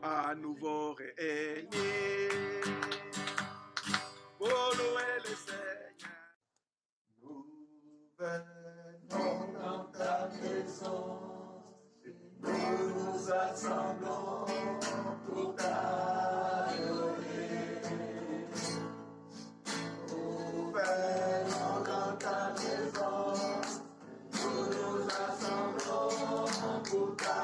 à nouveau réunis pour louer le Seigneur. Nous venons dans ta présence et nous nous assemblons pour t'adorer. Nous venons dans ta présence, nous nous assemblons pour t'adorer.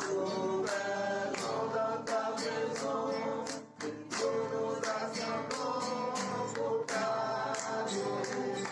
Nous venons dans ta présence, nous nous assemblons pour t'adorer.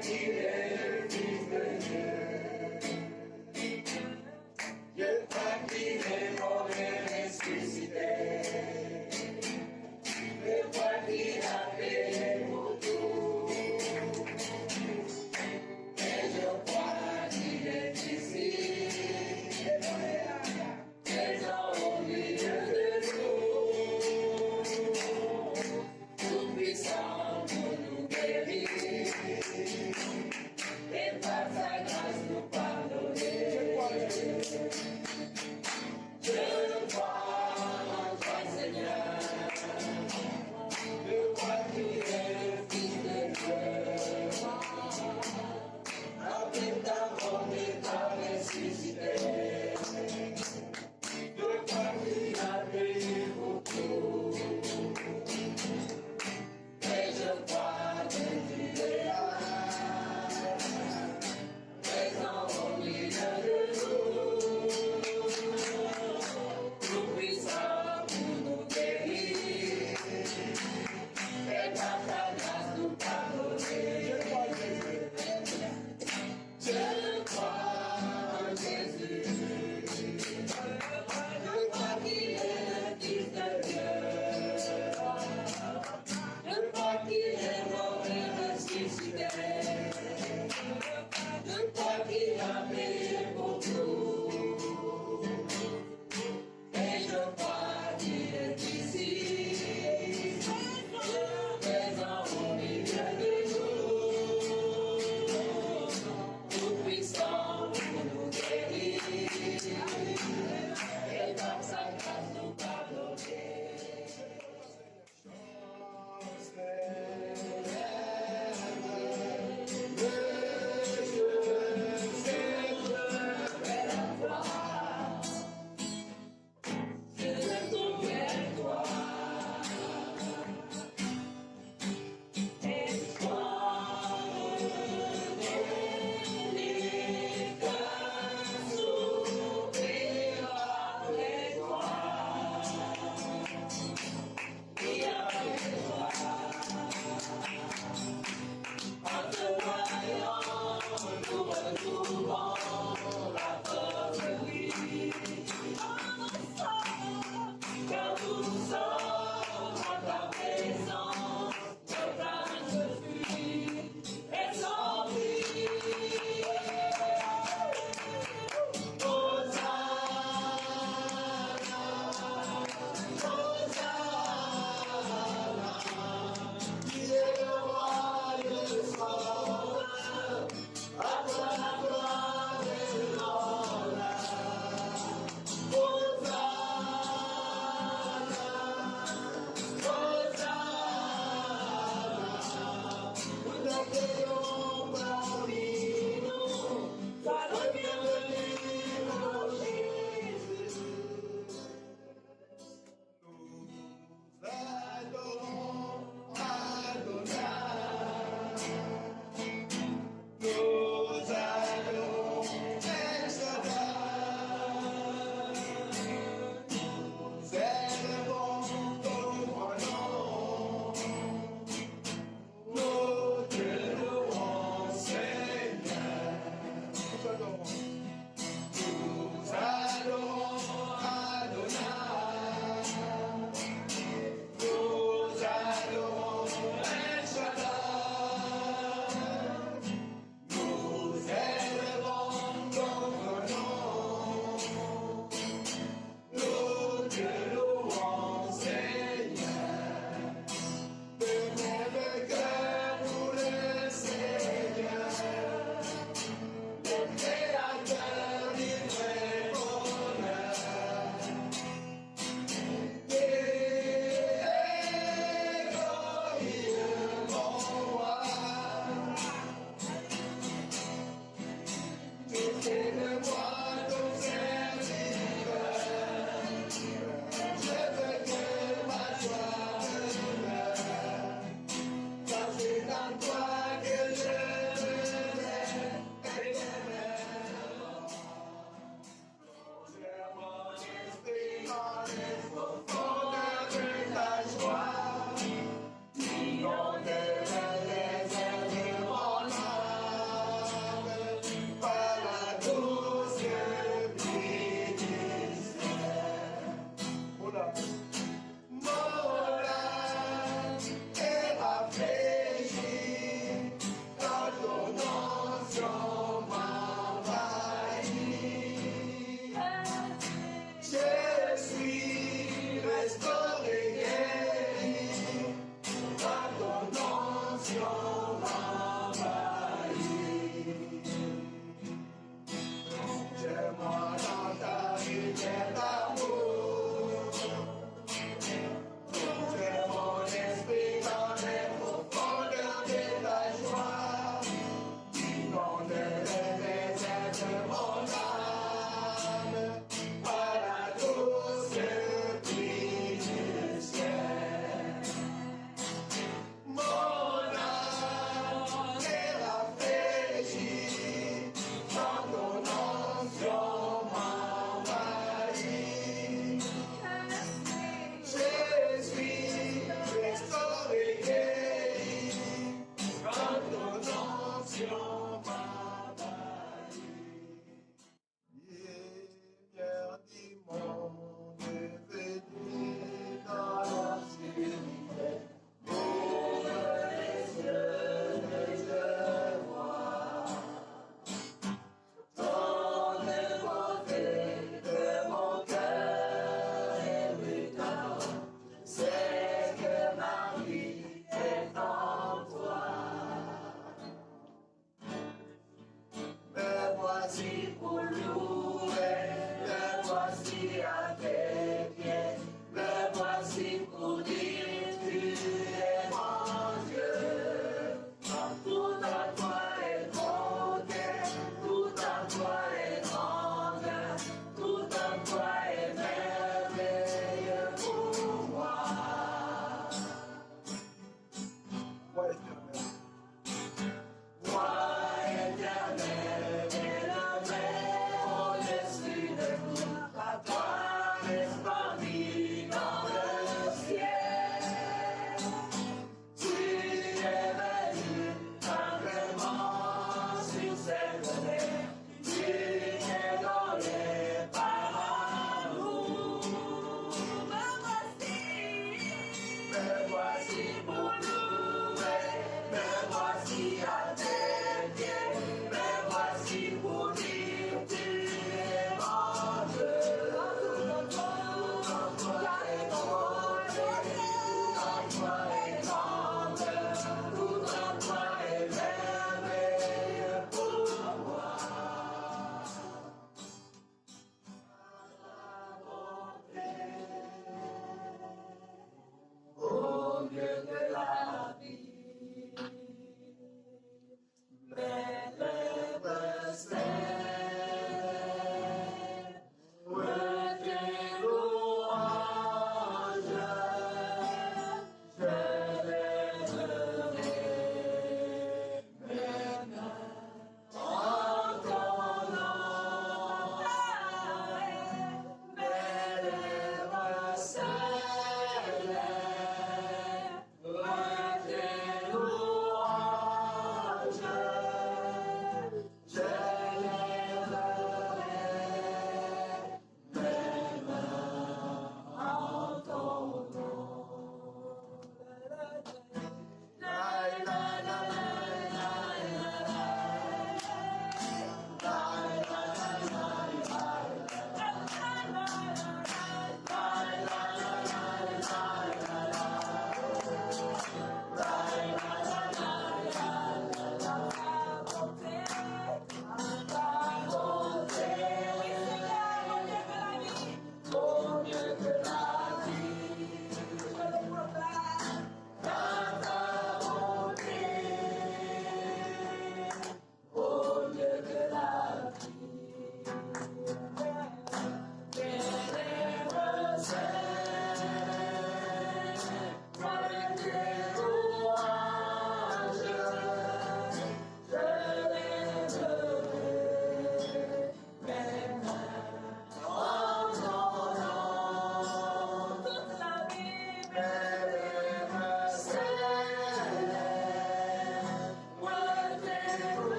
qu'il est le Fils de Dieu. Je crois qu'il est mort et ressuscité. Je crois qu'il a payé pour tout. Et je crois qu'il est ici. Présent au milieu de nous. Tout puissant pour nous guérir. Et par sa grâce nous pardonner. Je crois en toi, Seigneur. Je crois qu'il est le Fils de Dieu. Avec ta mort et ta ressuscité. Je crois qu'il a payé pour tout. Et je crois que tu es là. Présent au milieu de nous. Tout puissant pour nous guérir. Et par ta grâce nous pardonner. Je crois en Jésus. Je crois qu'il est le Fils de Dieu. Je crois qu'il est mort et ressuscité. Je crois qu'il a payé pour tout. Et je crois qu'il est ici. Présent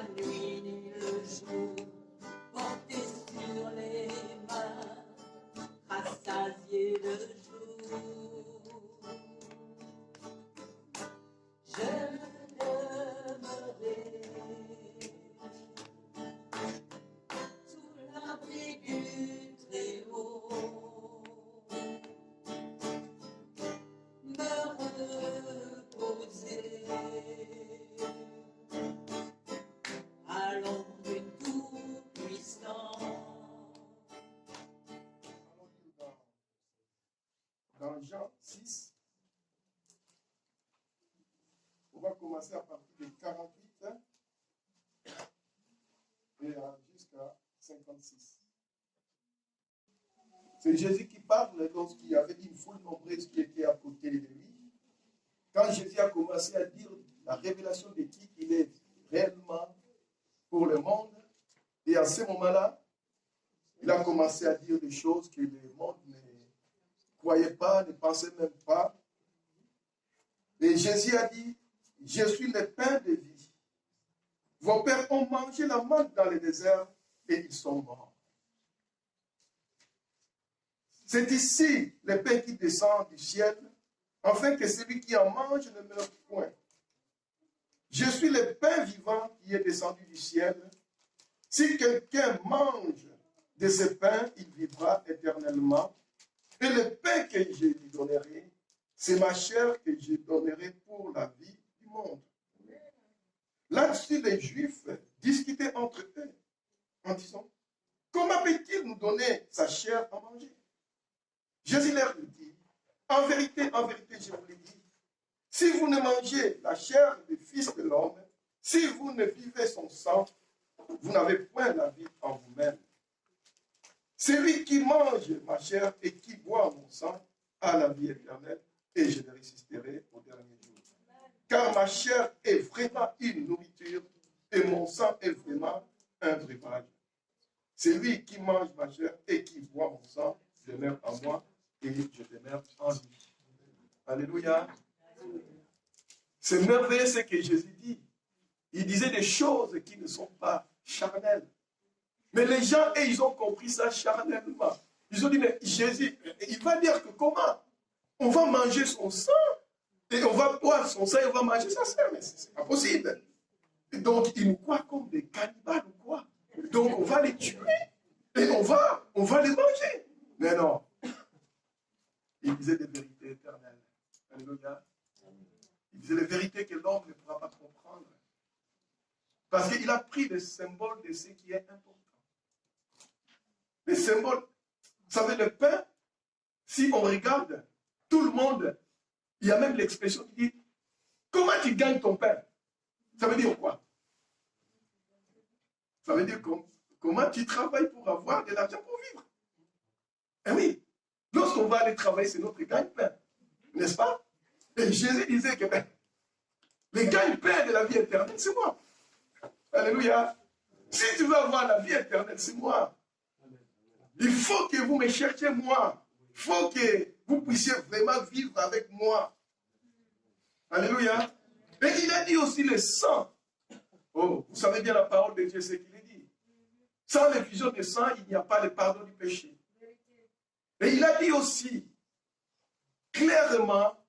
nuit et le jour, porté sur les mains, rassasié de jour. Je me demeurerai sous l'abri du Très-Haut, me reposer à l'ombre du Tout-Puissant. Dans Jean 6, on va commencer à partir de 48 et jusqu'à 56. C'est Jésus qui parle lorsqu'il y avait une foule nombreuse qui était à côté de lui. Quand Jésus a commencé à dire la révélation de qui il est réellement pour le monde, et à ce moment-là, il a commencé à dire des choses que le monde ne croyait pas, ne pensait même pas. Et Jésus a dit, je suis le pain de vie. Vos pères ont mangé la manne dans le désert et ils sont morts. C'est ici le pain qui descend du ciel, afin que celui qui en mange ne meure point. Je suis le pain vivant qui est descendu du ciel. Si quelqu'un mange de ce pain, il vivra éternellement. Et le pain que je lui donnerai, c'est ma chair que je donnerai pour la vie du monde. Là-dessus, les Juifs discutaient entre eux en disant, comment peut-il nous donner sa chair à manger? Jésus leur dit, en vérité, je vous le dis, si vous ne mangez la chair du Fils de l'homme, si vous ne vivez son sang, vous n'avez point la vie en vous-même. Celui qui mange ma chair et qui boit mon sang a la vie éternelle, et je le ressusciterai au dernier jour. Car ma chair est vraiment une nourriture, et mon sang est vraiment un breuvage. Celui qui mange ma chair et qui boit mon sang demeure en moi, et je demeure en lui. Alléluia. C'est merveilleux ce que Jésus dit. Il disait des choses qui ne sont pas charnelles. Mais les gens, ils ont compris ça charnellement. Ils ont dit, mais Jésus, il va dire que comment? On va manger son sang, et on va boire son sang, et on va manger sa chair. Mais c'est pas possible. Et donc, ils nous croient comme des cannibales ou quoi? Donc, on va les tuer, et on va les manger. Mais non. Il disait des vérités éternelles. Alléluia. Il disait des vérités que l'homme ne pourra pas comprendre. Parce qu'il a pris le symbole de ce qui est important. Les symboles, vous savez, le pain, si on regarde, tout le monde, il y a même l'expression qui dit, comment tu gagnes ton pain? Ça veut dire quoi? Ça veut dire comment tu travailles pour avoir de l'argent pour vivre. Eh oui, lorsqu'on va aller travailler, c'est notre gagne-pain, n'est-ce pas? Et Jésus disait que le gagne-pain de la vie éternelle, c'est moi. Alléluia. Si tu veux avoir la vie éternelle, c'est moi. Il faut que vous me cherchiez moi. Il faut que vous puissiez vraiment vivre avec moi. Alléluia. Et il a dit aussi le sang. Oh, vous savez bien la parole de Dieu, c'est qu'il a dit. Sans l'effusion de sang, il n'y a pas de pardon du péché. Et il a dit aussi clairement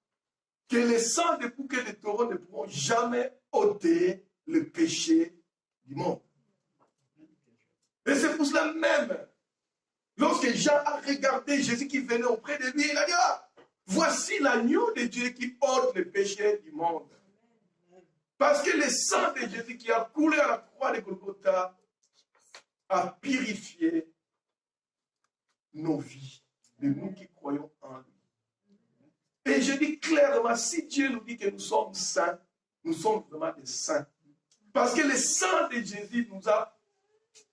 que les sangs des bouquets de taureaux ne pourront jamais ôter le péché du monde. Et c'est pour cela même, lorsque Jean a regardé Jésus qui venait auprès de lui, il a dit, ah, voici l'agneau de Dieu qui ôte le péché du monde. Parce que le sang de Jésus qui a coulé à la croix de Golgotha a purifié nos vies, de nous qui croyons en lui. Et je dis clairement, si Dieu nous dit que nous sommes saints, nous sommes vraiment des saints. Parce que le sang de Jésus nous a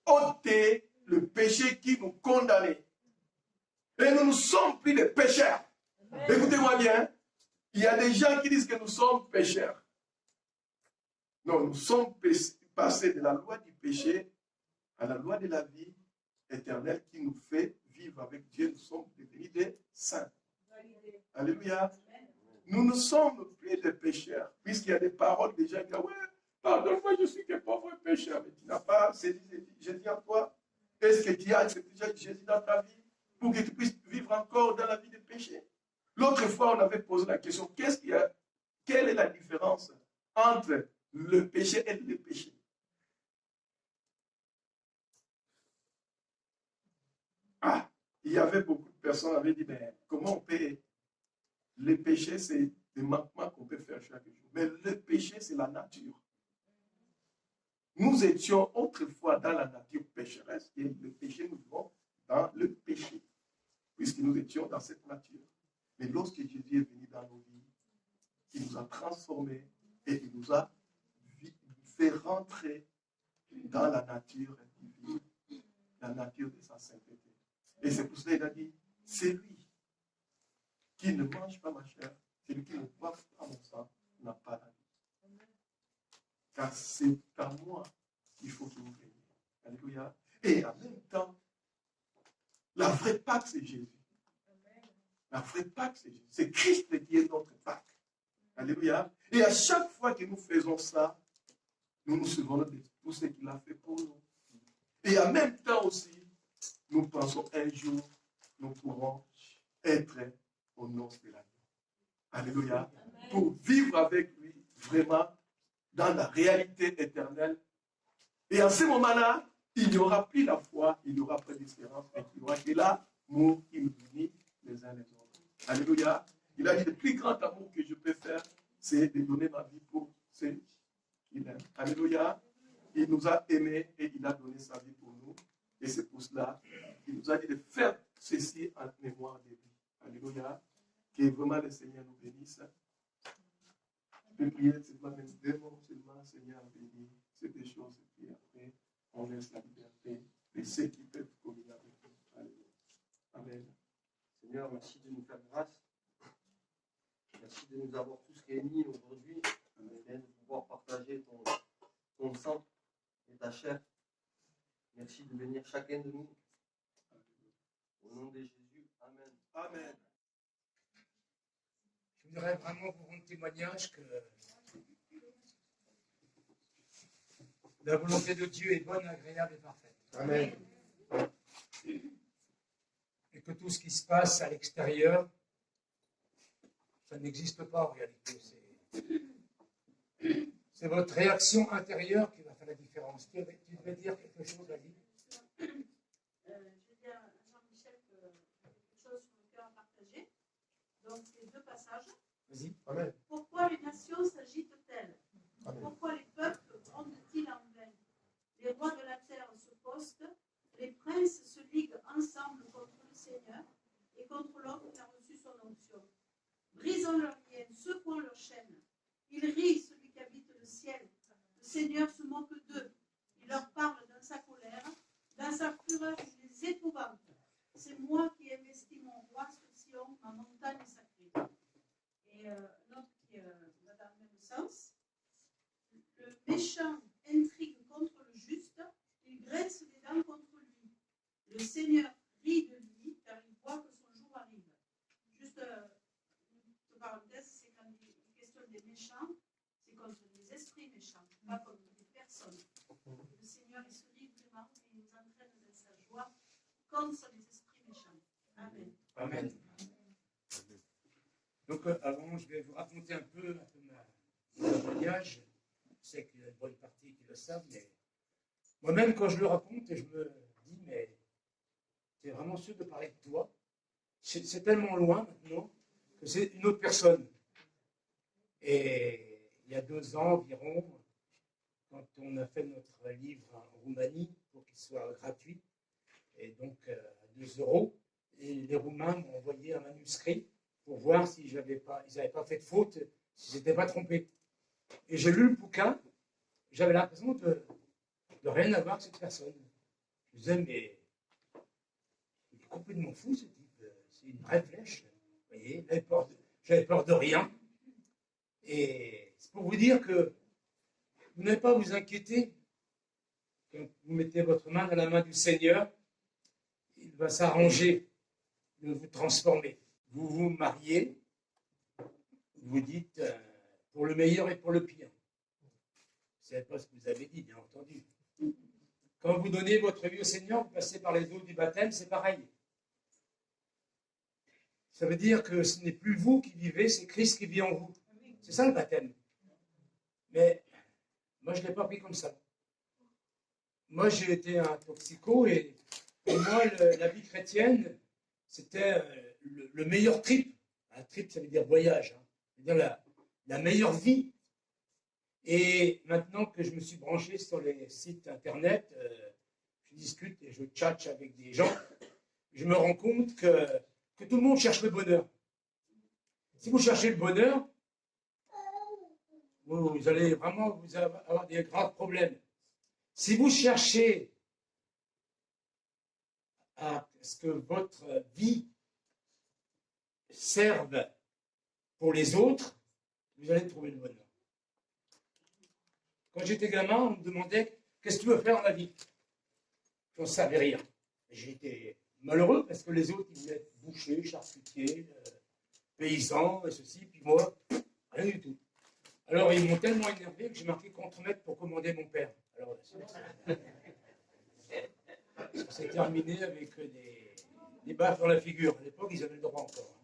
ôté le péché qui nous condamnait. Et nous ne sommes plus des pécheurs. Écoutez-moi bien, il y a des gens qui disent que nous sommes pécheurs. Non, nous sommes passés de la loi du péché à la loi de la vie éternelle qui nous fait vivre avec Dieu. Nous sommes devenus des saints. Alléluia. Nous ne sommes plus des pécheurs, puisqu'il y a des paroles des gens qui disent, ouais, Pardonne-moi, je suis qu'un pauvre pécheur. Mais tu n'as pas saisi, j'ai dit à toi, est-ce que tu as accepté Jésus dans ta vie pour que tu puisses vivre encore dans la vie de péché? L'autre fois, on avait posé la question, quelle est la différence entre le péché et le péché? Ah, il y avait beaucoup de personnes qui avaient dit, mais comment on peut... Le péché, c'est des manquements qu'on peut faire chaque jour. Mais le péché, c'est la nature. Nous étions autrefois dans la nature pécheresse et le péché, nous vivons dans le péché, puisque nous étions dans cette nature. Mais lorsque Jésus est venu dans nos vies, il nous a transformés et il nous a fait rentrer dans la nature divine, la nature de sa sainteté. Et c'est pour cela qu'il a dit, c'est lui qui ne mange pas ma chair, celui qui ne boit pas mon sang, n'a pas la vie. Car c'est à moi qu'il faut que vous veniez. Alléluia. Et en même temps, la vraie Pâque, c'est Jésus. La vraie Pâque, c'est Jésus. C'est Christ qui est notre Pâque. Alléluia. Et à chaque fois que nous faisons ça, nous nous souvenons de tout ce qu'il a fait pour nous. Et en même temps aussi, nous pensons un jour, nous pourrons être au noces de l'agneau. Alléluia. Amen. Pour vivre avec lui vraiment dans la réalité éternelle. Et en ce moment-là, il n'y aura plus la foi, il n'y aura pas d'espérance, mais il n'y aura que l'amour qui nous unit les uns les autres. Alléluia. Il a dit le plus grand amour que je peux faire, c'est de donner ma vie pour ceux qu'il aime. Alléluia. Il nous a aimés et il a donné sa vie pour nous. Et c'est pour cela qu'il nous a dit de faire ceci en mémoire de lui. Alléluia. Que vraiment le Seigneur nous bénisse. Je peux prier seulement même 2 mots seulement, Seigneur, bénis. C'est des choses et puis après, on laisse la liberté de ceux qui peuvent communier avec nous. Alléluia. Amen. Seigneur, merci de nous faire grâce. Merci de nous avoir tous réunis aujourd'hui. Amen. De pouvoir partager ton sang et ta chair. Merci de bénir chacun de nous. Au nom de Jésus. Amen. Amen. Je voudrais vraiment vous rendre témoignage que la volonté de Dieu est bonne, agréable et parfaite. Amen. Et que tout ce qui se passe à l'extérieur, ça n'existe pas en réalité. C'est votre réaction intérieure qui va faire la différence. Tu devais dire quelque chose, vas-y. Je vais dire à Jean-Michel quelque chose sur le cœur à partager. Donc, les 2 passages. Vas-y. Amen. Pourquoi les nations s'agitent-elles? Amen. Pourquoi les peuples grondent-ils en vain? Les rois de la terre se postent, les princes se liguent ensemble contre le Seigneur et contre l'homme qui a reçu son onction. Brisons leurs liens, secouons leurs chaînes. Il rit celui qui habite le ciel. Le Seigneur se moque d'eux. Il leur parle dans sa colère. Dans sa fureur, il les épouvante. C'est moi qui ai investi mon roi sur Sion, ma montagne sacrée. Et l'autre qui va dans le même sens. Le méchant intrigue contre le juste, il graisse les dents contre lui. Le Seigneur rit de lui, car il voit que son jour arrive. Juste une parenthèse, c'est quand il est question des méchants, c'est contre des esprits méchants, pas contre des personnes. Le Seigneur, il se rit vraiment et il nous entraîne dans sa joie contre les esprits méchants. Amen. Amen. Donc, avant, je vais vous raconter un peu mon témoignage. Je sais qu'il y a une bonne partie qui le savent, mais moi-même, quand je le raconte, je me dis, mais c'est vraiment sûr de parler de toi. C'est tellement loin maintenant que c'est une autre personne. Et il y a 2 ans environ, quand on a fait notre livre en Roumanie pour qu'il soit gratuit, et donc à 2 €, et les Roumains m'ont envoyé un manuscrit pour voir si ils n'avaient pas fait de faute, s'ils n'étaient pas trompés. Et j'ai lu le bouquin, j'avais l'impression de rien avoir avec cette personne. Je me disais, mais il est complètement fou ce type, c'est une vraie flèche. Vous voyez, j'avais peur de rien. Et c'est pour vous dire que vous n'avez pas à vous inquiéter. Quand vous mettez votre main dans la main du Seigneur, il va s'arranger de vous transformer. Vous vous mariez, vous dites pour le meilleur et pour le pire. savez pas ce que vous avez dit, bien entendu. Quand vous donnez votre vie au Seigneur, vous passez par les eaux du baptême, c'est pareil. Ça veut dire que ce n'est plus vous qui vivez, c'est Christ qui vit en vous. C'est ça le baptême. Mais moi, je ne l'ai pas pris comme ça. Moi, j'ai été un toxico et moi, la vie chrétienne, c'était le meilleur trip. Un trip, ça veut dire voyage. Hein. Ça veut dire la meilleure vie. Et maintenant que je me suis branché sur les sites internet, je discute et je tchatche avec des gens, je me rends compte que tout le monde cherche le bonheur. Si vous cherchez le bonheur, vous allez vraiment avoir des graves problèmes. Si vous cherchez à ce que votre vie serve pour les autres, vous allez trouver le bonheur. Quand j'étais gamin, on me demandait « Qu'est-ce que tu veux faire dans la vie ?» Je n'en savais rien. J'étais malheureux parce que les autres, ils voulaient être bouchers, charcutiers, paysans, et ceci, puis moi, rien du tout. Alors, ils m'ont tellement énervé que j'ai marqué contre-maître pour commander mon père. Alors, ça s'est terminé avec des baffes dans la figure. À l'époque, ils avaient le droit encore.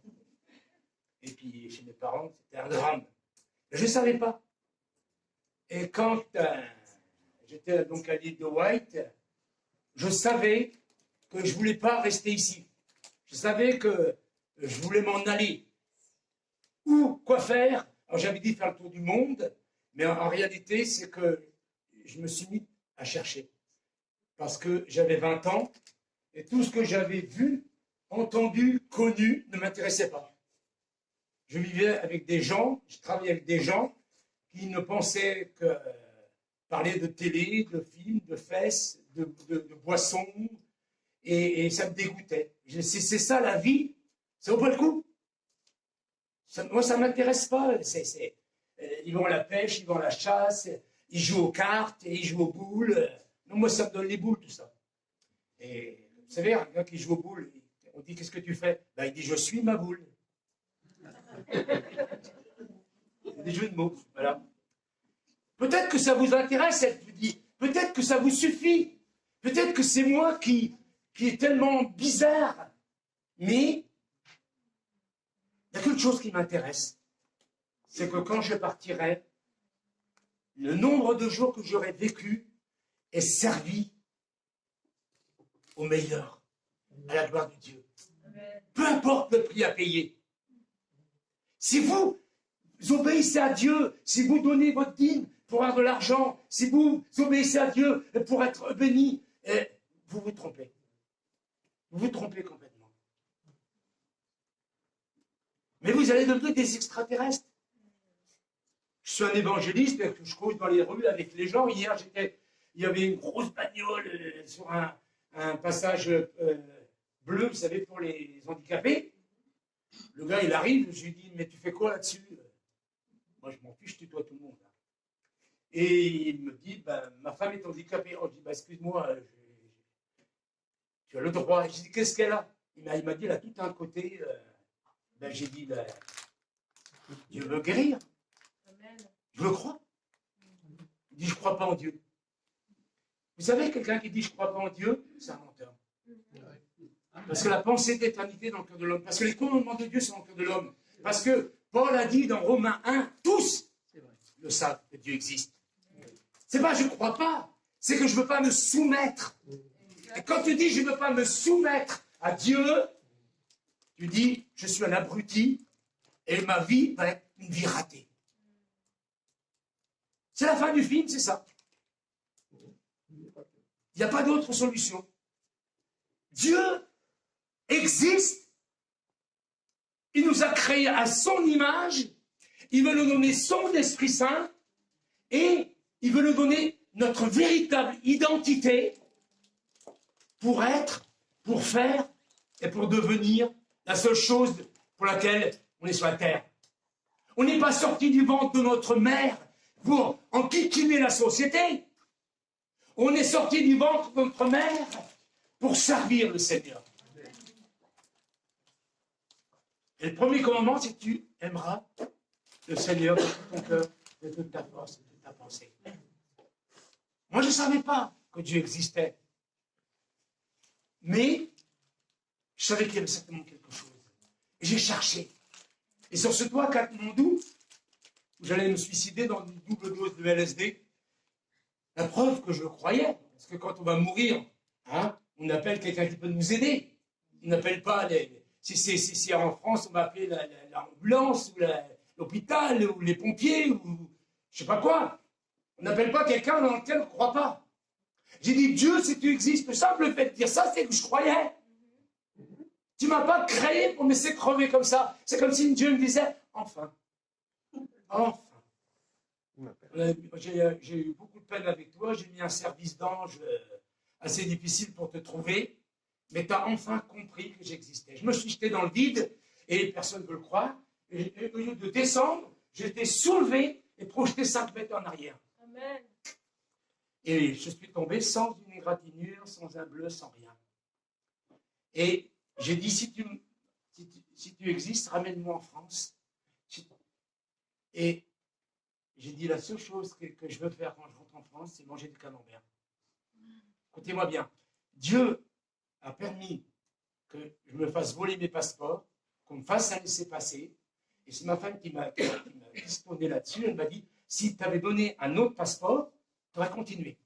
Et puis, chez mes parents, c'était un drame. Mais je ne savais pas. Et quand j'étais donc à l'île de White, je savais que je ne voulais pas rester ici. Je savais que je voulais m'en aller. Ou quoi faire? Alors j'avais dit faire le tour du monde, mais en réalité, c'est que je me suis mis à chercher. Parce que j'avais 20 ans, et tout ce que j'avais vu, entendu, connu, ne m'intéressait pas. Je vivais avec des gens, je travaillais avec des gens qui ne pensaient que parler de télé, de films, de fesses, de boissons, et ça me dégoûtait. Si c'est ça la vie, ça vaut pas le coup. Moi, ça ne m'intéresse pas. Ils vont à la pêche, ils vont à la chasse, ils jouent aux cartes, et ils jouent aux boules. Non, moi, ça me donne les boules, tout ça. Et vous savez, un gars qui joue aux boules, on dit « Qu'est-ce que tu fais ?» Ben, il dit « Je suis ma boule. » C'est des jeux de mots, voilà. Peut-être que ça vous intéresse, elle vous dit. Peut-être que ça vous suffit. Peut-être que c'est moi qui est tellement bizarre. Mais il y a quelque chose qui m'intéresse. C'est que quand je partirai, le nombre de jours que j'aurai vécu est servi au meilleur, à la gloire de Dieu. Peu importe le prix à payer. Si vous obéissez à Dieu, si vous donnez votre dîme pour avoir de l'argent, si vous obéissez à Dieu pour être béni, vous vous trompez. Vous vous trompez complètement. Mais vous allez devenir des extraterrestres. Je suis un évangéliste, je cours dans les rues avec les gens. Hier, il y avait une grosse bagnole sur un passage bleu, vous savez, pour les handicapés. Le gars, il arrive, je lui dis, mais tu fais quoi là-dessus? Moi, je m'en fiche, je tutoie tout le monde. Et il me dit, ben, ma femme est handicapée. Oh, je dis, ben, excuse-moi, tu as le droit. Je dis, qu'est-ce qu'elle a? Il m'a dit, elle a tout un côté. Ben, j'ai dit, ben, Dieu veut guérir. Je le crois. Il dit, je ne crois pas en Dieu. Vous savez, quelqu'un qui dit, je ne crois pas en Dieu, c'est un menteur. Parce que la pensée d'éternité dans le cœur de l'homme, parce que les commandements de Dieu sont dans le cœur de l'homme, parce que Paul a dit dans Romains 1, tous le savent que Dieu existe. C'est pas je ne crois pas, c'est que je ne veux pas me soumettre. Et quand tu dis je ne veux pas me soumettre à Dieu, tu dis je suis un abruti et ma vie va être une vie ratée. C'est la fin du film, c'est ça. Il n'y a pas d'autre solution. Dieu existe, il nous a créés à son image, il veut nous donner son Esprit Saint et il veut nous donner notre véritable identité pour être, pour faire et pour devenir la seule chose pour laquelle on est sur la terre. On n'est pas sorti du ventre de notre mère pour enquiquiner la société. On est sorti du ventre de notre mère pour servir le Seigneur. Et le premier commandement, c'est que tu aimeras le Seigneur de tout ton cœur, de toute ta force, de toute ta pensée. Moi, je ne savais pas que Dieu existait. Mais je savais qu'il y avait certainement quelque chose. Et j'ai cherché. Et sur ce toit Katmandou, où j'allais me suicider dans une double dose de LSD, la preuve que je le croyais, parce que quand on va mourir, hein, on appelle quelqu'un qui peut nous aider. On n'appelle pas si en France, on va appeler l'ambulance, ou l'hôpital, ou les pompiers, ou je sais pas quoi. On n'appelle pas quelqu'un dans lequel on ne croit pas. J'ai dit, Dieu, si tu existes, le simple fait de dire ça, c'est que je croyais. Tu ne m'as pas créé pour me laisser crever comme ça. C'est comme si Dieu me disait, enfin. Enfin. J'ai eu beaucoup de peine avec toi, j'ai mis un service d'ange assez difficile pour te trouver, mais tu as enfin compris que j'existais. Je me suis jeté dans le vide, et personne ne peut le croire, et au lieu de descendre, j'ai été soulevé et projeté 5 mètres en arrière. Amen. Et je suis tombé sans une égratignure, sans un bleu, sans rien. Et j'ai dit, si tu existes, ramène-moi en France. Et j'ai dit, la seule chose que je veux faire quand je rentre en France, c'est manger du camembert. Écoutez-moi bien. Dieu a permis que je me fasse voler mes passeports, qu'on me fasse un laissez-passer. Et c'est ma femme qui m'a pistonné là-dessus. Elle m'a dit, si tu avais donné un autre passeport, tu aurais continué.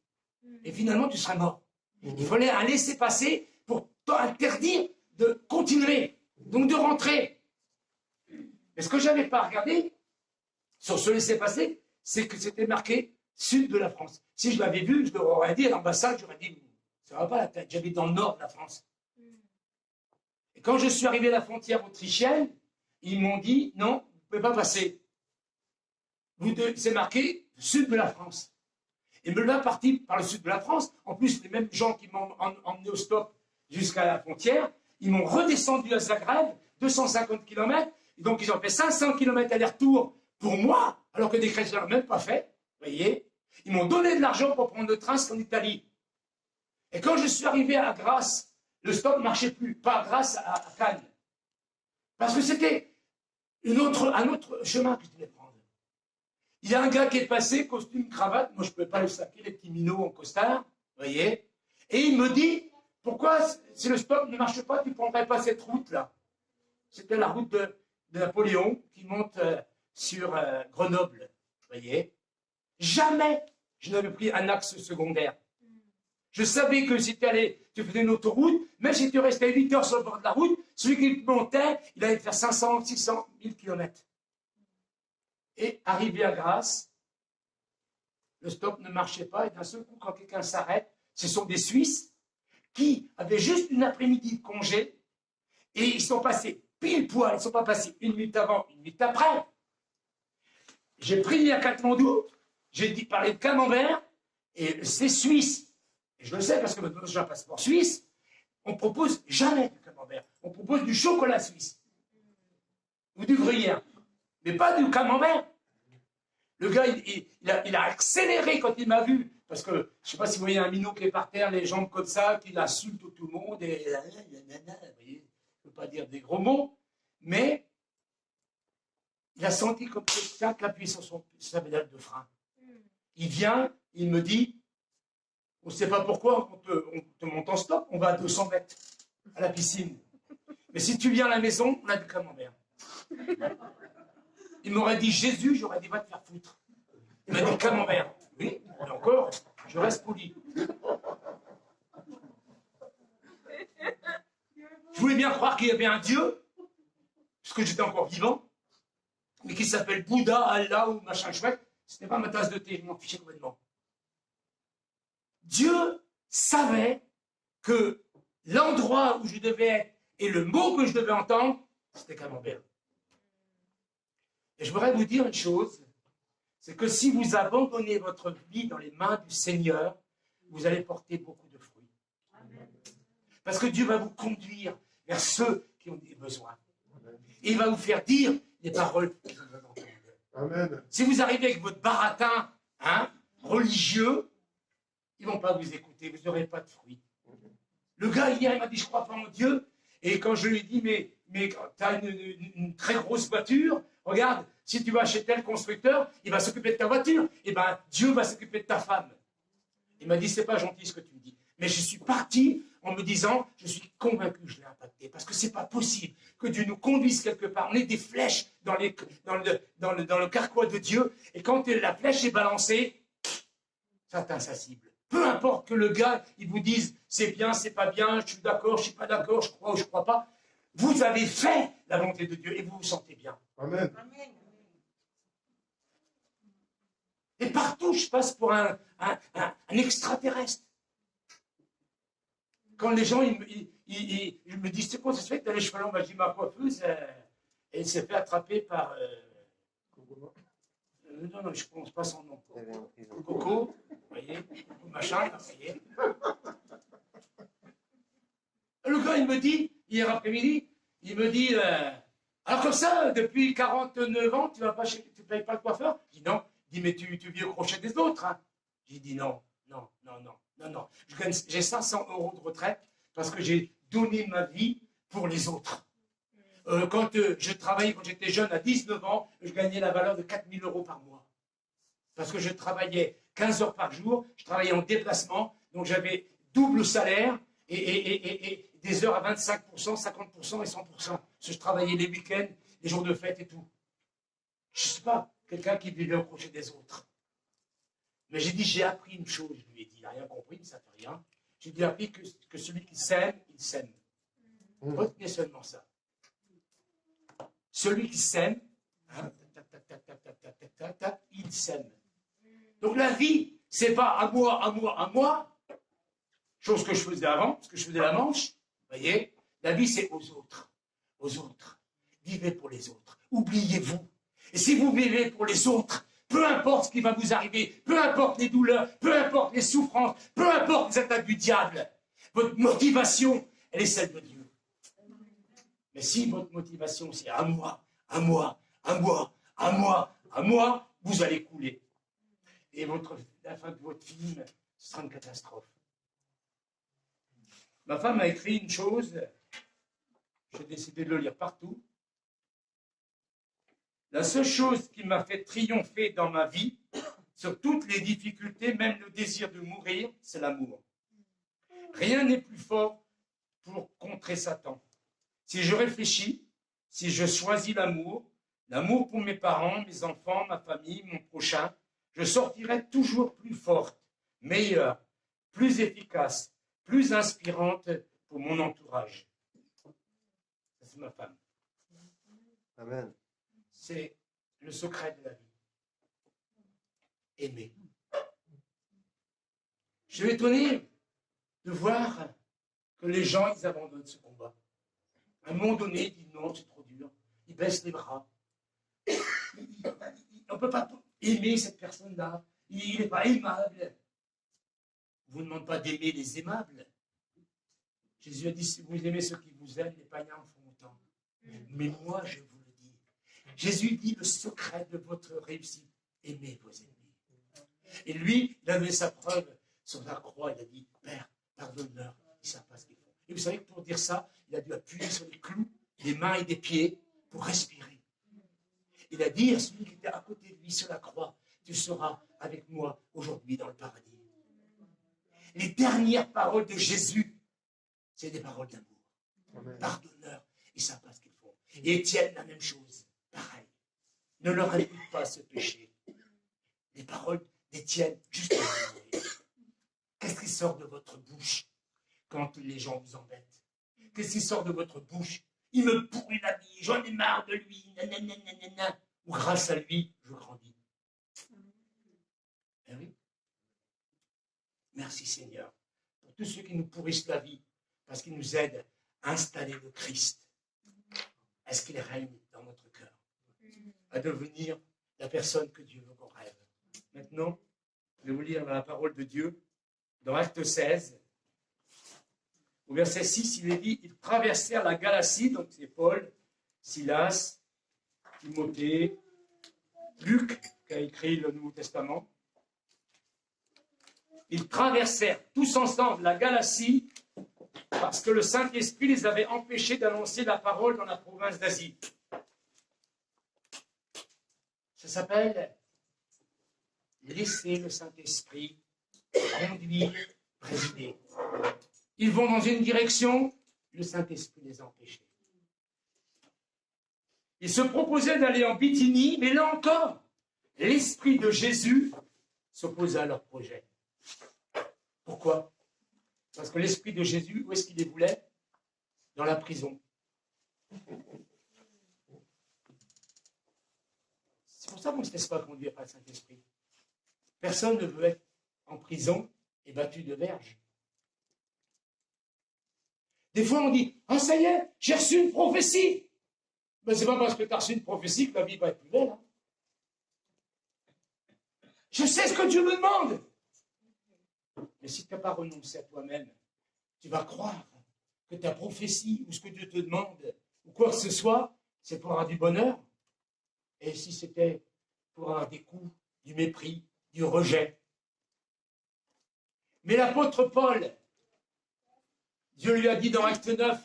Et finalement, tu serais mort. Il fallait un laissez-passer pour t'interdire de continuer, donc de rentrer. Mais ce que je n'avais pas regardé sur ce laissez-passer, c'est que c'était marqué sud de la France. Si je l'avais vu, je leur aurais dit à l'ambassade, j'aurais dit, ça ne va pas la tête, j'habite dans le nord de la France. Et quand je suis arrivé à la frontière autrichienne, ils m'ont dit, non, vous ne pouvez pas passer. C'est marqué sud de la France. Et me l'a parti par le sud de la France. En plus, les mêmes gens qui m'ont emmené au stop jusqu'à la frontière, ils m'ont redescendu à Zagreb, 250 km, et donc ils ont fait 500 km aller-retour pour moi, alors que des chrétiens n'ont même pas fait, vous voyez. Ils m'ont donné de l'argent pour prendre le train jusqu'en Italie. Et quand je suis arrivé à Grasse, le stop ne marchait plus, pas à Grasse, à Cannes. Parce que c'était un autre chemin que je devais prendre. Il y a un gars qui est passé, costume, cravate, moi je ne pouvais pas le saquer, les petits minots en costard, vous voyez. Et il me dit, pourquoi, si le stop ne marche pas, tu ne prendrais pas cette route-là? C'était la route de Napoléon qui monte sur Grenoble, vous voyez. Jamais je n'avais pris un axe secondaire. Je savais que si tu faisais une autoroute, même si tu restais 8 heures sur le bord de la route, celui qui montait, il allait faire 500, 600, 1000 km. Et arrivé à Grasse, le stop ne marchait pas, et d'un seul coup, quand quelqu'un s'arrête, ce sont des Suisses qui avaient juste une après-midi de congé, et ils sont passés pile poil, ils ne sont pas passés une minute avant, une minute après. J'ai pris à Katmandou, j'ai parlé de camembert, et c'est suisse. Et je le sais parce que maintenant j'ai un passeport suisse, on propose jamais du camembert, on propose du chocolat suisse, ou du gruyère. Mais pas du camembert. Le gars, il a accéléré quand il m'a vu. Parce que, je ne sais pas si vous voyez un minot qui est par terre, les jambes comme ça, qu'il insulte tout le monde. Et, vous voyez, je ne peux pas dire des gros mots. Mais il a senti comme quelqu'un qui appuie sur sa pédale de frein. Il vient, il me dit, on ne sait pas pourquoi, on te monte en stop, on va à 200 mètres à la piscine. Mais si tu viens à la maison, on a du camembert. Il m'aurait dit Jésus, j'aurais dit va te faire foutre. Il m'a dit camembert. Oui, et encore, je reste poli. Je voulais bien croire qu'il y avait un Dieu, puisque j'étais encore vivant, mais qui s'appelle Bouddha, Allah ou machin chouette. C'était pas ma tasse de thé, je m'en fichais complètement. Dieu savait que l'endroit où je devais être et le mot que je devais entendre, c'était camembert. Et je voudrais vous dire une chose, c'est que si vous abandonnez votre vie dans les mains du Seigneur, vous allez porter beaucoup de fruits. Amen. Parce que Dieu va vous conduire vers ceux qui ont des besoins. Et il va vous faire dire les paroles que vous avez entendues. Amen. Si vous arrivez avec votre baratin religieux, ils ne vont pas vous écouter, vous n'aurez pas de fruits. Le gars, hier, il m'a dit, je ne crois pas en Dieu. Et quand je lui ai dit, mais tu as une très grosse voiture, regarde, si tu vas chez tel constructeur, il va s'occuper de ta voiture. Et bien, Dieu va s'occuper de ta femme. Il m'a dit, c'est pas gentil ce que tu me dis. Mais je suis parti en me disant, je suis convaincu que je l'ai impacté. Parce que c'est pas possible que Dieu nous conduise quelque part. On est des flèches dans le carquois de Dieu. Et quand la flèche est balancée, ça atteint sa cible. Peu importe que le gars, il vous dise, c'est bien, c'est pas bien, je suis d'accord, je suis pas d'accord, je crois ou je crois pas. Vous avez fait la volonté de Dieu et vous vous sentez bien. Amen. Et partout, je passe pour un extraterrestre. Quand les gens ils me disent, c'est quoi, ça se fait que tu as les cheveux longs? Je dis, ma coiffeuse, elle s'est fait attraper par... non, je ne prononce pas son nom. Coco, vous voyez, machin, vous voyez. Le gars, il me dit, hier après-midi, il me dit, alors comme ça, depuis 49 ans, tu ne payes pas le coiffeur? Je dis non. Il dit, mais tu vis au crochet des autres. Hein. J'ai dit non. J'ai 500 € de retraite parce que j'ai donné ma vie pour les autres. Quand je travaillais, quand j'étais jeune, à 19 ans, je gagnais la valeur de 4 000 € par mois. Parce que je travaillais 15 heures par jour, je travaillais en déplacement, donc j'avais double salaire et des heures à 25%, 50% et 100%. Parce que je travaillais les week-ends, les jours de fête et tout. Je ne sais pas, quelqu'un qui vivait au crochet des autres. Mais j'ai dit, j'ai appris une chose, je lui ai dit, il n'a rien compris, mais ça ne fait rien. J'ai appris que celui qui sème, il sème. Retenez seulement ça. Celui qui sème, hein, il sème. Donc la vie, c'est pas à moi, chose que je faisais avant, parce que je faisais la manche, vous voyez, la vie c'est aux autres. Vivez pour les autres, oubliez-vous. Et si vous vivez pour les autres, peu importe ce qui va vous arriver, peu importe les douleurs, peu importe les souffrances, peu importe les attaques du diable, votre motivation, elle est celle de Dieu. Mais si votre motivation c'est à moi, vous allez couler. Et la fin de votre film, ce sera une catastrophe. Ma femme a écrit une chose, j'ai décidé de le lire partout. La seule chose qui m'a fait triompher dans ma vie, sur toutes les difficultés, même le désir de mourir, c'est l'amour. Rien n'est plus fort pour contrer Satan. Si je réfléchis, si je choisis l'amour pour mes parents, mes enfants, ma famille, mon prochain, je sortirai toujours plus forte, meilleure, plus efficace, plus inspirante pour mon entourage. Ça, c'est ma femme. Amen. C'est le secret de la vie. Aimer. Je suis étonné de voir que les gens, ils abandonnent ce combat. À un moment donné, ils disent non, c'est trop dur. Ils baissent les bras. On ne peut pas aimer cette personne-là. Il n'est pas aimable. On ne vous demande pas d'aimer les aimables. Jésus a dit, si vous aimez ceux qui vous aiment, les païens en font autant. Mais moi, je vous le dis. Jésus dit le secret de votre réussite. Aimez vos ennemis. Et lui, il a donné sa preuve sur la croix. Il a dit, Père, pardonne-leur. Ils ne savent pas ce qu'ils font. Et vous savez que pour dire ça, il a dû appuyer sur les clous, des mains et des pieds pour respirer. Il a dit à celui qui était à côté de lui sur la croix, tu seras avec moi aujourd'hui dans le paradis. Les dernières paroles de Jésus, c'est des paroles d'amour. Pardonne-leur, ils ne savent pas ce qu'ils font. Et Étienne, la même chose, pareil. Ne leur impute pas ce péché. Les paroles d'Étienne, juste avant de mourir. Qu'est-ce qui sort de votre bouche quand les gens vous embêtent? Qu'est-ce qui sort de votre bouche? Il me pourrit la vie, j'en ai marre de lui, nanana. Ou grâce à lui, je grandis. Eh oui. Merci Seigneur pour tous ceux qui nous pourrissent la vie, parce qu'ils nous aident à installer le Christ. Est-ce qu'il règne dans notre cœur? À devenir la personne que Dieu veut qu'on rêve. Maintenant, je vais vous lire la parole de Dieu dans Acte 16. Au verset 6, il est dit, ils traversèrent la Galatie, donc c'est Paul, Silas, Timothée, Luc, qui a écrit le Nouveau Testament. Ils traversèrent tous ensemble la Galatie parce que le Saint-Esprit les avait empêchés d'annoncer la parole dans la province d'Asie. Ça s'appelle laisser le Saint-Esprit conduire, présider. Ils vont dans une direction, le Saint-Esprit les a empêchés. Ils se proposaient d'aller en Bithynie, mais là encore, l'Esprit de Jésus s'opposait à leur projet. Pourquoi? Parce que l'Esprit de Jésus, où est-ce qu'il les voulait? Dans la prison. C'est pour ça qu'on ne se laisse pas conduire par le Saint-Esprit. Personne ne veut être en prison et battu de verge. Des fois, on dit « Ah, ça y est, j'ai reçu une prophétie !» Mais c'est pas parce que tu as reçu une prophétie que la vie va être plus belle. Hein. Je sais ce que Dieu me demande. Mais si tu n'as pas renoncé à toi-même, tu vas croire que ta prophétie ou ce que Dieu te demande ou quoi que ce soit, c'est pour avoir du bonheur. Et si c'était pour avoir des coups, du mépris, du rejet. Mais l'apôtre Paul, Dieu lui a dit dans Acte 9,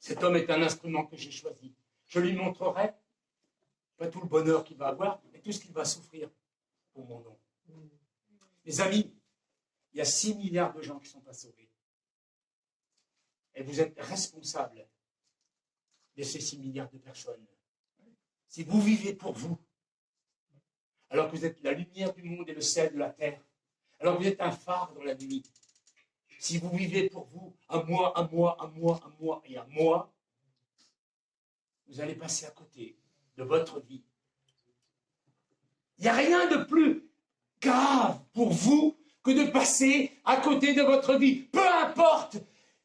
cet homme est un instrument que j'ai choisi. Je lui montrerai pas tout le bonheur qu'il va avoir, mais tout ce qu'il va souffrir pour mon nom. Mes amis, il y a 6 milliards de gens qui ne sont pas sauvés. Et vous êtes responsables de ces 6 milliards de personnes. Si vous vivez pour vous, alors que vous êtes la lumière du monde et le sel de la terre, alors que vous êtes un phare dans la nuit, si vous vivez pour vous, à moi, et à moi, vous allez passer à côté de votre vie. Il n'y a rien de plus grave pour vous que de passer à côté de votre vie. Peu importe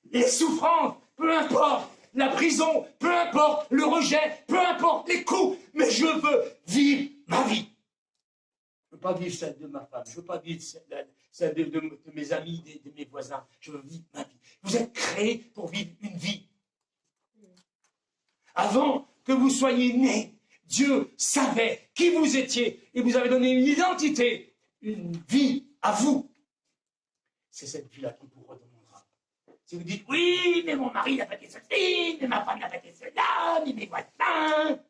les souffrances, peu importe la prison, peu importe le rejet, peu importe les coups, mais je veux vivre ma vie. Je ne veux pas vivre celle de ma femme, je ne veux pas vivre celle de mes amis, de mes voisins. Je veux vivre ma vie. Vous êtes créés pour vivre une vie. Avant que vous soyez nés, Dieu savait qui vous étiez et vous avez donné une identité, une vie à vous. C'est cette vie-là qui vous redemandera. Si vous dites, oui, mais mon mari n'a pas été ceci, mais ma femme n'a pas été cela, mais mes voisins.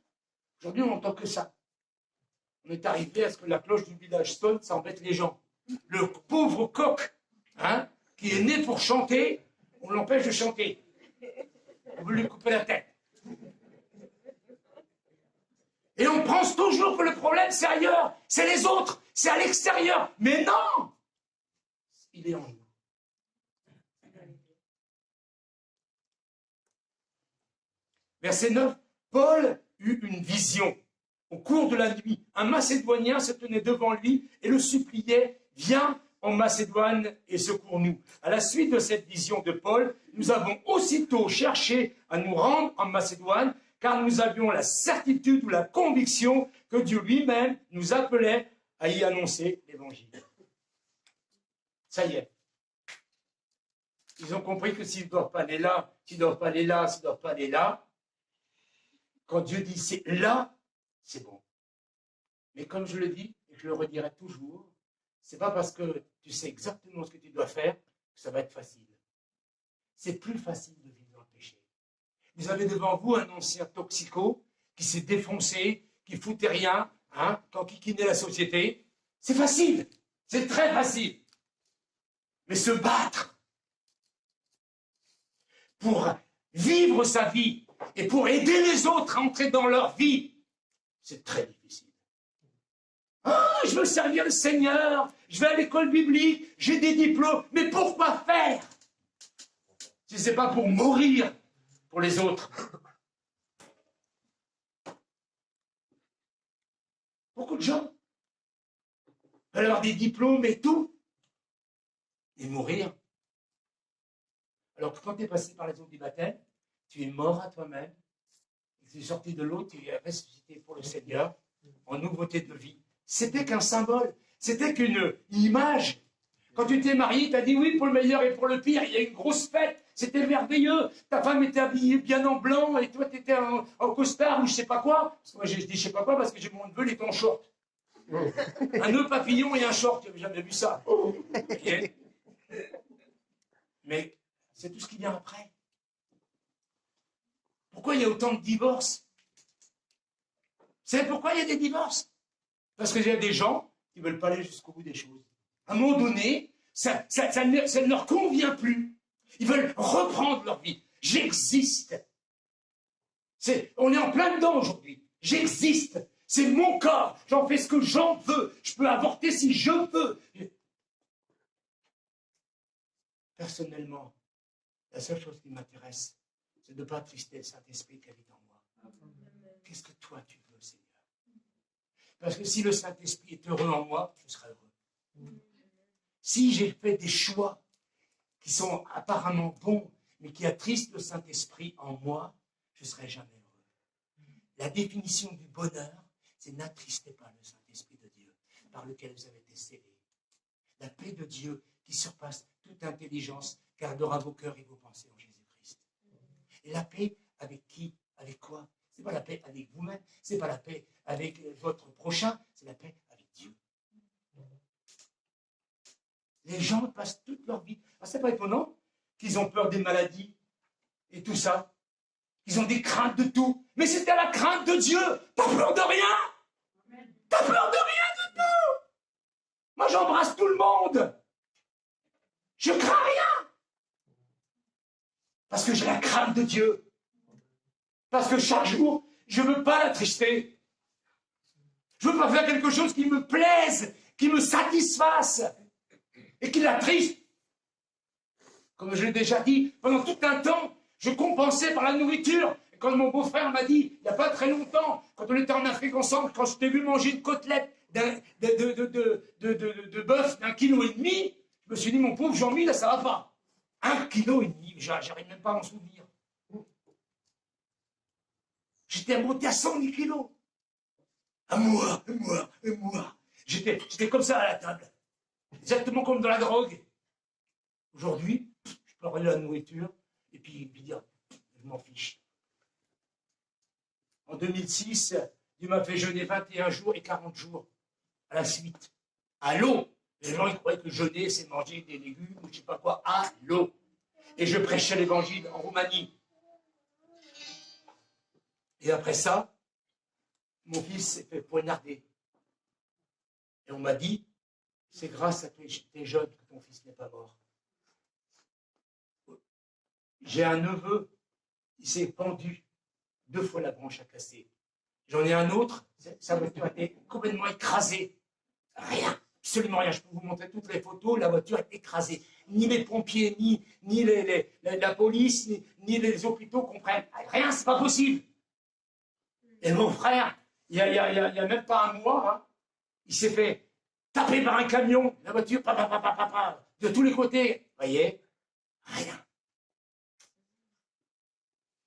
Aujourd'hui, on n'entend que ça. On est arrivé à ce que la cloche du village sonne, ça embête les gens. Le pauvre coq, hein, qui est né pour chanter, on l'empêche de chanter. On veut lui couper la tête. Et on pense toujours que le problème, c'est ailleurs, c'est les autres, c'est à l'extérieur. Mais non! Il est en nous. Verset 9, Paul eut une vision. Au cours de la nuit, un Macédonien se tenait devant lui et le suppliait, « Viens en Macédoine et secours-nous. » À la suite de cette vision de Paul, nous avons aussitôt cherché à nous rendre en Macédoine, car nous avions la certitude ou la conviction que Dieu lui-même nous appelait à y annoncer l'Évangile. Ça y est. Ils ont compris que s'ils ne doivent pas aller là, s'ils ne doivent pas aller là, s'ils ne doivent pas aller là, quand Dieu dit c'est là, c'est bon. Mais comme je le dis, et je le redirai toujours, c'est pas parce que tu sais exactement ce que tu dois faire que ça va être facile. C'est plus facile de vivre dans le péché. Vous avez devant vous un ancien toxico qui s'est défoncé, qui foutait rien, hein, qui enquiquinait la société. C'est facile, c'est très facile. Mais se battre pour vivre sa vie et pour aider les autres à entrer dans leur vie, c'est très difficile. Ah, je veux servir le Seigneur, je vais à l'école biblique, j'ai des diplômes, mais pourquoi faire si ce n'est pas pour mourir pour les autres? Beaucoup de gens veulent avoir des diplômes et tout, et mourir. Alors que quand tu es passé par les eaux du baptême, tu es mort à toi-même, tu es sorti de l'eau, tu es ressuscité pour le Seigneur, en nouveauté de vie. C'était qu'un symbole, c'était qu'une image. Quand tu t'es marié, tu as dit oui pour le meilleur et pour le pire, il y a une grosse fête, c'était merveilleux, ta femme était habillée bien en blanc et toi tu étais en costard ou je sais pas quoi. Parce que moi je dis je sais pas quoi parce que j'ai mon neveu, il est en short. Un nœud papillon et un short, tu n'avais jamais vu ça. Okay. Mais c'est tout ce qui vient après. Pourquoi il y a autant de divorces? Vous savez pourquoi il y a des divorces? Parce qu'il y a des gens qui ne veulent pas aller jusqu'au bout des choses. À un moment donné, ça ne leur convient plus. Ils veulent reprendre leur vie. J'existe. On est en plein dedans aujourd'hui. J'existe. C'est mon corps. J'en fais ce que j'en veux. Je peux avorter si je veux. Personnellement, la seule chose qui m'intéresse, c'est de ne pas attrister le Saint-Esprit qui habite en moi. Qu'est-ce que toi tu veux, Seigneur? Parce que si le Saint-Esprit est heureux en moi, je serai heureux. Si j'ai fait des choix qui sont apparemment bons, mais qui attristent le Saint-Esprit en moi, je ne serai jamais heureux. La définition du bonheur, c'est n'attristez pas le Saint-Esprit de Dieu, par lequel vous avez été scellés. La paix de Dieu qui surpasse toute intelligence gardera vos cœurs et vos pensées en Jésus-Christ. Et la paix avec qui? Avec quoi? Ce n'est pas la paix avec vous-même, ce n'est pas la paix avec votre prochain, c'est la paix avec Dieu. Les gens passent toute leur vie. Ah, c'est pas étonnant qu'ils ont peur des maladies et tout ça. Ils ont des craintes de tout. Mais c'était la crainte de Dieu. T'as peur de rien. T'as peur de rien du tout. Moi, j'embrasse tout le monde. Je crains rien. Parce que j'ai la crainte de Dieu. Parce que chaque jour, je ne veux pas l'attrister. Je ne veux pas faire quelque chose qui me plaise, qui me satisfasse et qui l'attriste. Comme je l'ai déjà dit, pendant tout un temps, je compensais par la nourriture. Et quand mon beau-frère m'a dit, il n'y a pas très longtemps, quand on était en Afrique ensemble, quand je t'ai vu manger une côtelette de bœuf d'1,5 kg, je me suis dit, mon pauvre Jean-Mi, là, ça ne va pas. 1,5 kg, j'arrive même pas à m'en souvenir. J'étais monté à 110 kilos. À moi. J'étais comme ça à la table. Exactement comme dans la drogue. Aujourd'hui, je peux regarder la nourriture et puis dire, je m'en fiche. En 2006, Dieu m'a fait jeûner 21 jours et 40 jours à la suite. À l'eau. Les gens ils croyaient que jeûner, c'est manger des légumes ou je ne sais pas quoi. À l'eau. Et je prêchais l'évangile en Roumanie. Et après ça, mon fils s'est fait poignarder. Et on m'a dit, c'est grâce à tes jeûnes que ton fils n'est pas mort. J'ai un neveu, il s'est pendu 2 fois la branche a cassé. J'en ai un autre, sa voiture a été complètement écrasée. Rien, absolument rien. Je peux vous montrer toutes les photos, la voiture est écrasée. Ni les pompiers, ni la police, ni les hôpitaux comprennent. Rien, c'est pas possible. Et mon frère, il y a même pas un mois, hein, il s'est fait taper par un camion, la voiture, de tous les côtés. Vous voyez? Rien.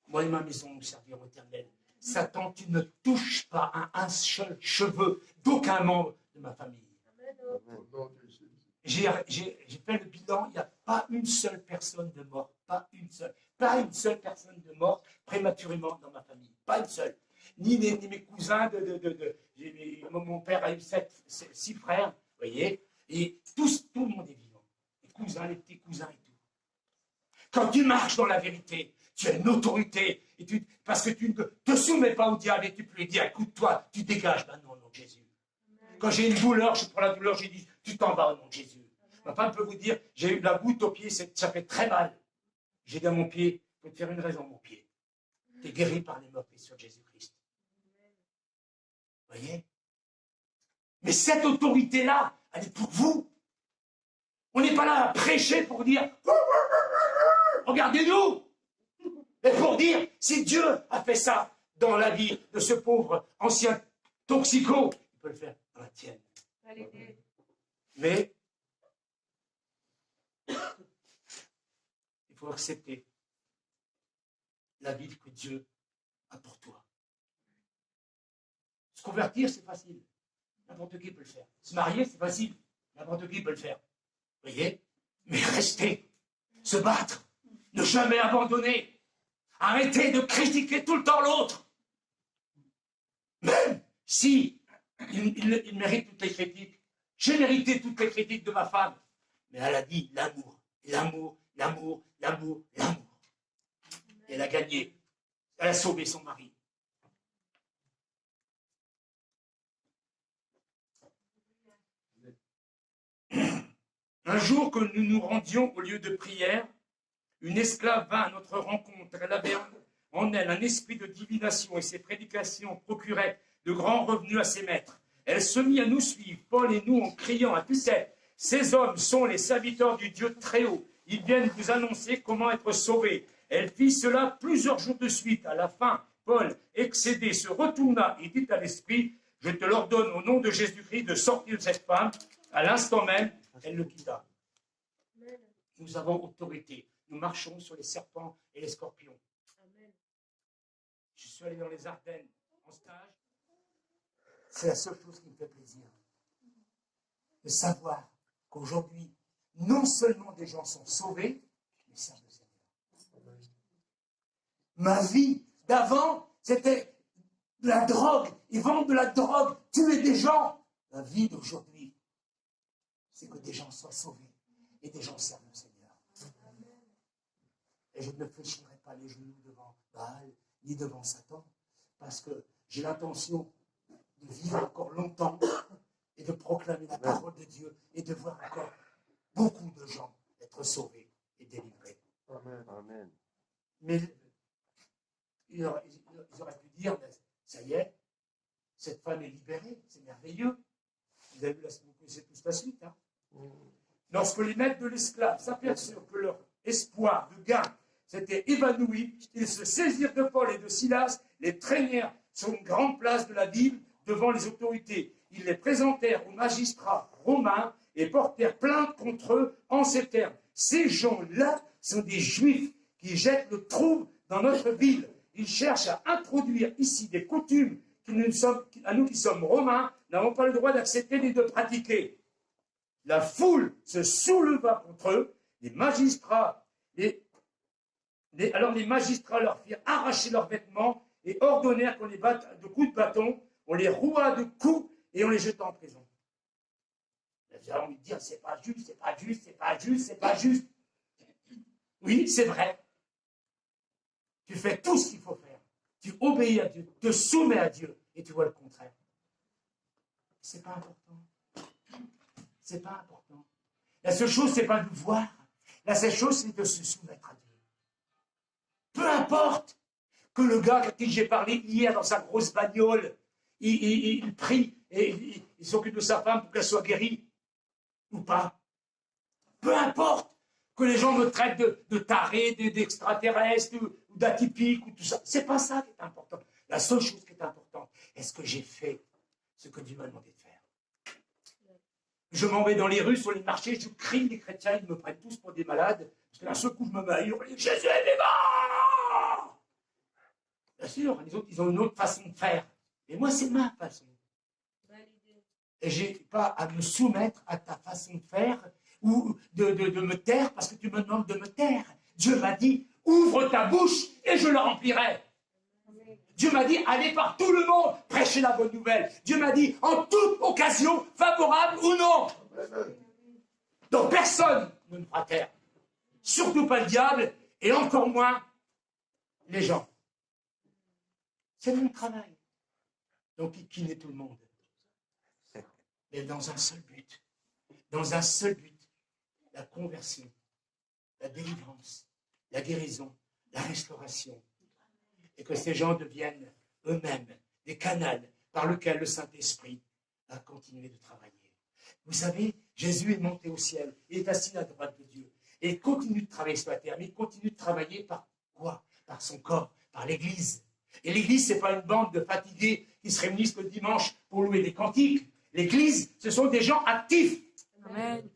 Moi et ma maison, nous servirons l'Éternel. Satan, tu ne touches pas à un seul cheveu d'aucun membre de ma famille. J'ai fait le bilan, il n'y a pas une seule personne de mort. Pas une seule personne de mort prématurément dans ma famille. Pas une seule. Ni mes cousins, mon père a eu 6 frères, vous voyez, et tout le monde est vivant. Les cousins, les petits cousins et tout. Quand tu marches dans la vérité, tu as une autorité, parce que tu ne te soumets pas au diable et tu peux lui dire, écoute-toi, tu dégages d'un nom au nom de Jésus. Quand j'ai une douleur, je prends la douleur, j'ai dit, tu t'en vas au nom de Jésus. Ma femme peut vous dire, j'ai eu la goutte au pied, ça fait très mal. J'ai dit à mon pied, il faut te faire une raison, mon pied. Tu es guéri par les meurtrissures de Jésus-Christ. Vous voyez? Mais cette autorité-là, elle est pour vous. On n'est pas là à prêcher pour dire regardez-nous, mais pour dire si Dieu a fait ça dans la vie de ce pauvre ancien toxico, il peut le faire dans la tienne. Mais il faut accepter la vie que Dieu a pour toi. Se convertir, c'est facile. N'importe qui peut le faire. Se marier, c'est facile. N'importe qui peut le faire. Vous voyez? Mais rester, se battre, ne jamais abandonner. Arrêtez de critiquer tout le temps l'autre. Même si il mérite toutes les critiques. J'ai mérité toutes les critiques de ma femme. Mais elle a dit l'amour, l'amour, l'amour, l'amour, l'amour. Et elle a gagné. Elle a sauvé son mari. Un jour que nous nous rendions au lieu de prière, une esclave vint à notre rencontre. Elle avait en elle un esprit de divination et ses prédications procuraient de grands revenus à ses maîtres. Elle se mit à nous suivre, Paul et nous, en criant à tue-tête, « Ces hommes sont les serviteurs du Dieu Très-Haut. Ils viennent vous annoncer comment être sauvés. » Elle fit cela plusieurs jours de suite. À la fin, Paul, excédé, se retourna et dit à l'esprit, « Je te l'ordonne au nom de Jésus-Christ de sortir de cette femme. » À l'instant même, elle le quitta. Nous avons autorité. Nous marchons sur les serpents et les scorpions. Je suis allé dans les Ardennes en stage. C'est la seule chose qui me fait plaisir. De savoir qu'aujourd'hui, non seulement des gens sont sauvés, mais servent le Seigneur. Ma vie d'avant, c'était de la drogue. Ils vendent de la drogue, tuer des gens. La vie d'aujourd'hui, c'est que des gens soient sauvés et des gens servent le Seigneur. Et je ne fléchirai pas les genoux devant Baal ni devant Satan, parce que j'ai l'intention de vivre encore longtemps et de proclamer la parole de Dieu et de voir encore beaucoup de gens être sauvés et délivrés. Amen. Amen. Mais ils auraient pu dire, ça y est, cette femme est libérée, c'est merveilleux. Vous avez vu, vous connaissez tous la suite. Hein? Lorsque les maîtres de l'esclave s'aperçurent que leur espoir de gain s'était évanoui, ils se saisirent de Paul et de Silas, les traînèrent sur une grande place de la ville devant les autorités. Ils les présentèrent aux magistrats romains et portèrent plainte contre eux en ces termes. Ces gens-là sont des Juifs qui jettent le trouble dans notre ville. Ils cherchent à introduire ici des coutumes à nous qui sommes romains, n'avons pas le droit d'accepter ni de pratiquer. La foule se souleva contre eux, alors les magistrats leur firent arracher leurs vêtements et ordonnèrent qu'on les batte de coups de bâton, on les roua de coups et on les jeta en prison. Vous avez envie de dire, c'est pas juste, c'est pas juste, c'est pas juste, c'est pas juste. Oui, c'est vrai. Tu fais tout ce qu'il faut faire. Tu obéis à Dieu, te soumets à Dieu et tu vois le contraire. C'est pas important. C'est pas important. La seule chose, c'est pas de voir. La seule chose, c'est de se soumettre à Dieu. Peu importe que le gars à qui j'ai parlé hier dans sa grosse bagnole, il prie et il s'occupe de sa femme pour qu'elle soit guérie ou pas. Peu importe que les gens me traitent de taré, d'extraterrestre ou d'atypique ou tout ça. C'est pas ça qui est important. La seule chose qui est importante, est-ce que j'ai fait ce que Dieu m'a demandé de faire? Je m'en vais dans les rues, sur les marchés, je crie, les chrétiens, ils me prennent tous pour des malades, parce que d'un seul coup, je me mets à hurler, Jésus est vivant! Bien sûr, les autres, ils ont une autre façon de faire. Et moi, c'est ma façon. Et je n'ai pas à me soumettre à ta façon de faire ou de me taire parce que tu me demandes de me taire. Dieu m'a dit, ouvre ta bouche et je la remplirai. Dieu m'a dit, allez par tout le monde, prêchez la bonne nouvelle. Dieu m'a dit, en toute occasion, favorable ou non. Donc personne ne me fera taire. Surtout pas le diable et encore moins les gens. C'est mon travail. Donc qui n'est tout le monde. Mais dans un seul but. Dans un seul but. La conversion, la délivrance, la guérison, la restauration. Et que ces gens deviennent eux-mêmes des canaux par lesquels le Saint-Esprit va continuer de travailler. Vous savez, Jésus est monté au ciel, il est assis à la droite de Dieu. Et il continue de travailler sur la terre, mais il continue de travailler par quoi? Par son corps, par l'Église. Et l'Église, ce n'est pas une bande de fatigués qui se réunissent le dimanche pour louer des cantiques. L'Église, ce sont des gens actifs. Amen.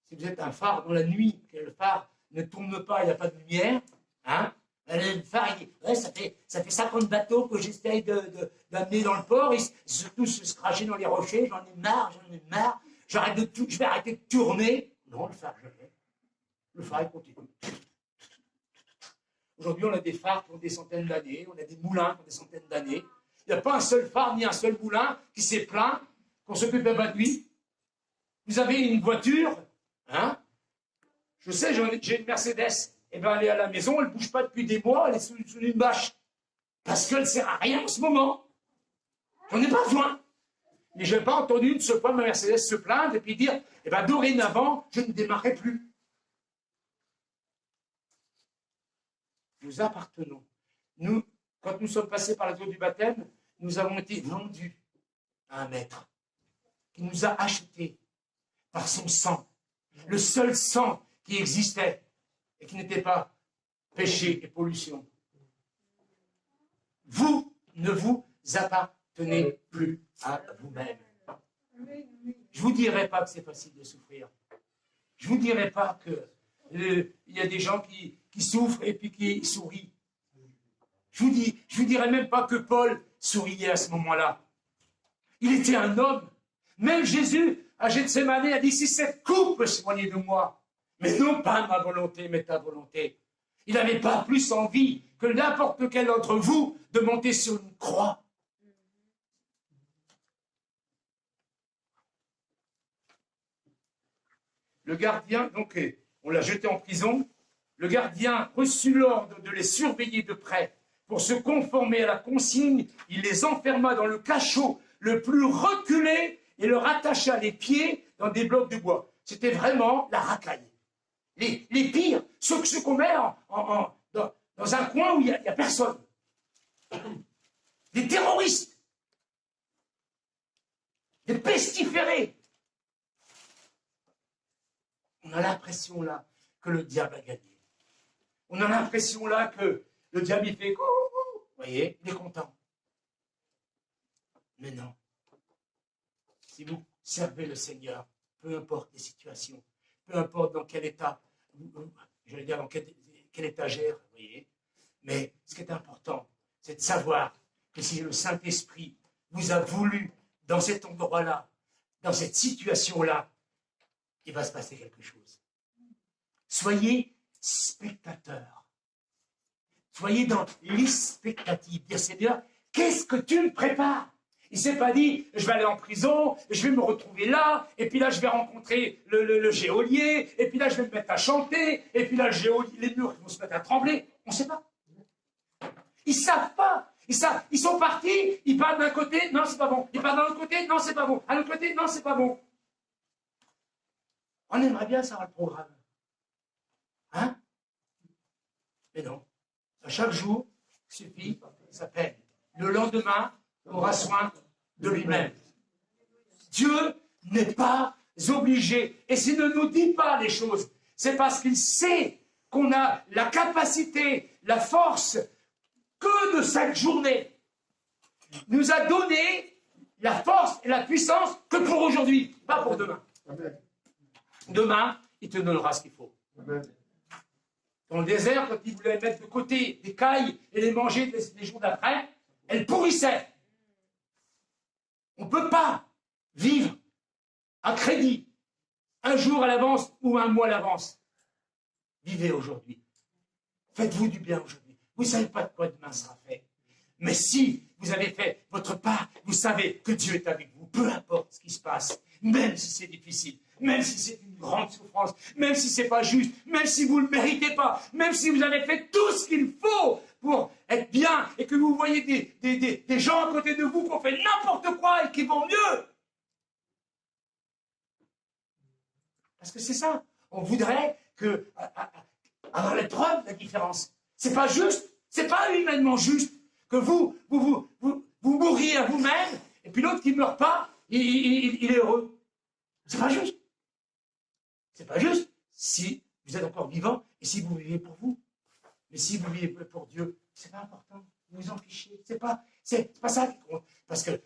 Si vous êtes un phare dans la nuit, que le phare ne tourne pas, il n'y a pas de lumière, hein, le phare, ça fait 50 bateaux que j'essaye d'amener dans le port, ils se tous se cracher dans les rochers, j'en ai marre, je vais arrêter de tourner. Non, le phare, il continue. Aujourd'hui, on a des phares qui ont des centaines d'années, on a des moulins qui ont des centaines d'années. Il n'y a pas un seul phare ni un seul moulin qui s'est plaint qu'on s'occupe de la nuit. Vous avez une voiture, hein? Je sais, j'ai une Mercedes. Eh bien, elle est à la maison, elle ne bouge pas depuis des mois, elle est sous une bâche. Parce qu'elle ne sert à rien en ce moment. J'en ai pas besoin. Et je n'ai pas entendu une seule fois ma Mercedes se plaindre et puis dire, eh ben, dorénavant, je ne démarrerai plus. Nous appartenons. Nous, quand nous sommes passés par la tour du baptême, nous avons été vendus à un maître qui nous a achetés par son sang, le seul sang qui existait et qui n'était pas péché et pollution. Vous ne vous appartenez plus à vous-même. Je ne vous dirai pas que c'est facile de souffrir. Je ne vous dirai pas qu'il y a des gens qui souffrent et puis qui sourient. Je vous dirai même pas que Paul souriait à ce moment-là. Il était un homme. Même Jésus, à Gethsémani, a dit, si cette coupe peut s'éloigner de moi, mais non pas ma volonté, mais ta volonté. Il n'avait pas plus envie que n'importe quel d'entre vous de monter sur une croix. Le gardien, donc, on l'a jeté en prison. Le gardien reçut l'ordre de les surveiller de près. Pour se conformer à la consigne, il les enferma dans le cachot le plus reculé et leur attacha les pieds dans des blocs de bois. C'était vraiment la racaille. Les pires, ceux qu'on met dans un coin où il n'y a personne. Des terroristes. Des pestiférés. On a l'impression là que le diable a gagné. On a l'impression là que le diable il fait coucou. Vous voyez, il est content. Mais non. Si vous servez le Seigneur, peu importe les situations, peu importe dans quel état, je veux dire dans quelle étagère, vous voyez. Mais ce qui est important, c'est de savoir que si le Saint-Esprit vous a voulu dans cet endroit-là, dans cette situation-là, il va se passer quelque chose. Soyez spectateurs. Soyez dans l'expectative. Dire, Seigneur, qu'est-ce que tu me prépares? Il ne s'est pas dit, je vais aller en prison, je vais me retrouver là, et puis là, je vais rencontrer le geôlier, et puis là, je vais me mettre à chanter, et puis là, les murs vont se mettre à trembler. On ne sait pas. Ils ne savent pas. Ils sont partis, ils parlent d'un côté, non, c'est pas bon. Ils parlent d'un autre côté, non, c'est pas bon. À l'autre côté, non, c'est pas bon. On aimerait bien savoir le programme. Hein? Mais non. À chaque jour, suffit sa peine. Le lendemain, aura soin de lui-même. Dieu n'est pas obligé. Et s'il ne nous dit pas les choses, c'est parce qu'il sait qu'on a la capacité, la force que de cette journée. Il nous a donné la force et la puissance que pour aujourd'hui, pas pour demain. Amen. Demain, il te donnera ce qu'il faut. Amen. Dans le désert, quand il voulait mettre de côté des cailles et les manger les jours d'après, elles pourrissaient. On ne peut pas vivre à crédit, un jour à l'avance ou un mois à l'avance. Vivez aujourd'hui. Faites-vous du bien aujourd'hui. Vous ne savez pas de quoi demain sera fait. Mais si vous avez fait votre part, vous savez que Dieu est avec vous, peu importe ce qui se passe, même si c'est difficile, même si c'est une grande souffrance, même si ce n'est pas juste, même si vous ne le méritez pas, même si vous avez fait tout ce qu'il faut pour être bien et que vous voyez des gens à côté de vous qui ont fait n'importe quoi et qui vont mieux. Parce que c'est ça. On voudrait avoir la preuve de la différence. C'est pas juste, c'est pas humainement juste que vous mourriez à vous-même et puis l'autre qui ne meurt pas, il est heureux. C'est pas juste. C'est pas juste si vous êtes encore vivant et si vous vivez pour vous. Mais si vous vivez pour Dieu, c'est pas important. Vous vous en fichez. C'est pas ça qui compte. Parce que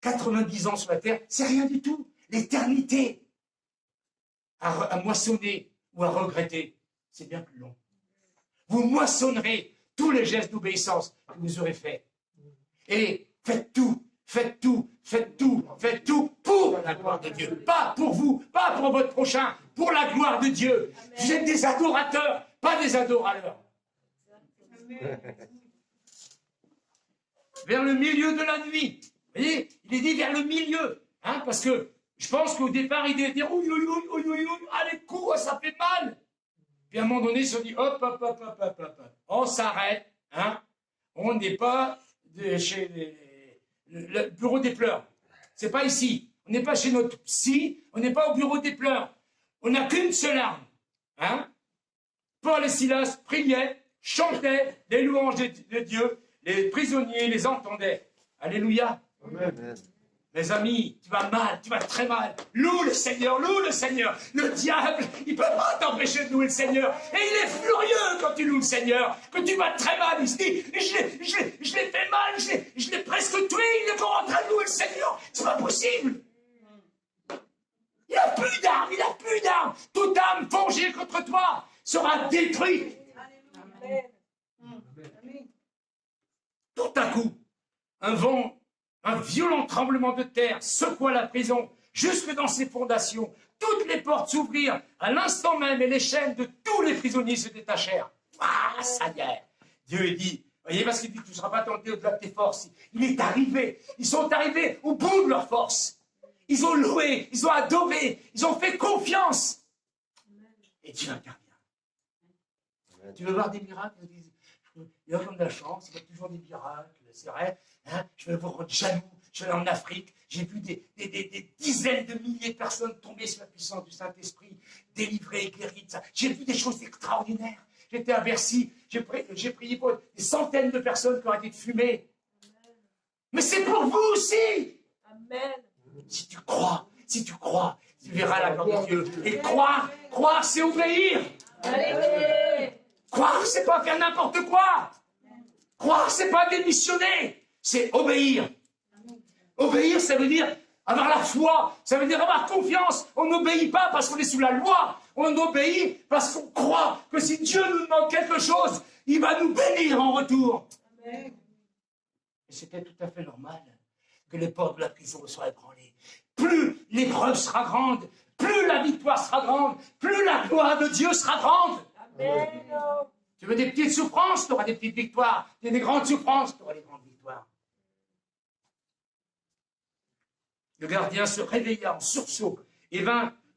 90 ans sur la terre, c'est rien du tout. L'éternité à moissonner ou à regretter, c'est bien plus long. Vous moissonnerez tous les gestes d'obéissance que vous aurez faits. Et faites tout pour la gloire de Dieu. Pas pour vous, pas pour votre prochain, pour la gloire de Dieu. Amen. Vous êtes des adorateurs, pas des adorateurs. Amen. Vers le milieu de la nuit. Vous voyez, il est dit vers le milieu. Hein, parce que je pense qu'au départ, il est dit allez, coups, ça fait mal. Puis à un moment donné, ils se sont dit hop. On s'arrête. Hein, on n'est pas chez le bureau des pleurs. C'est pas ici. On n'est pas chez notre psy, on n'est pas au bureau des pleurs. On n'a qu'une seule arme. Hein? Paul et Silas priaient, chantaient les louanges de Dieu, les prisonniers les entendaient. Alléluia. Amen. Mes amis, tu vas mal, tu vas très mal. Loue le Seigneur, loue le Seigneur. Le diable, il ne peut pas t'empêcher de louer le Seigneur. Et il est furieux quand tu loues le Seigneur, que tu vas très mal. Il se dit, je l'ai fait mal, je l'ai presque tué, il est encore en train de louer le Seigneur. C'est pas possible. Il n'a plus d'armes, il n'a plus d'armes. Toute arme forgée contre toi sera détruite. Tout à coup, un violent tremblement de terre secoua la prison jusque dans ses fondations. Toutes les portes s'ouvrirent à l'instant même et les chaînes de tous les prisonniers se détachèrent. Ah, ça y est. Dieu dit, voyez, parce qu'il dit, tu ne seras pas tenté au-delà de tes forces. Il est arrivé. Ils sont arrivés au bout de leur force. Ils ont loué, ils ont adoré, ils ont fait confiance. Et Dieu intervient. Tu veux voir des miracles? Il y a comme de la chance, il y a toujours des miracles, c'est vrai. Hein, je vais vous rendre jaloux. Je vais aller en Afrique, j'ai vu des dizaines de milliers de personnes tomber sous la puissance du Saint-Esprit, délivrées, guéries. J'ai vu des choses extraordinaires. J'étais à Bercy, j'ai prié pour des centaines de personnes qui ont été fumées. Mais c'est pour vous aussi. Amen. Si tu crois, tu verras la gloire de Dieu. Et croire, c'est obéir. Allez. Croire, c'est pas faire n'importe quoi. Croire, c'est pas démissionner. C'est obéir. Obéir, ça veut dire avoir la foi. Ça veut dire avoir confiance. On n'obéit pas parce qu'on est sous la loi. On obéit parce qu'on croit que si Dieu nous demande quelque chose, il va nous bénir en retour. Amen. Et c'était tout à fait normal que les portes de la prison soient ébranlées. Plus l'épreuve sera grande, plus la victoire sera grande, plus la gloire de Dieu sera grande. Amen. Tu veux des petites souffrances, tu auras des petites victoires. Tu veux des grandes souffrances, tu auras des grandes victoires. Le gardien se réveilla en sursaut et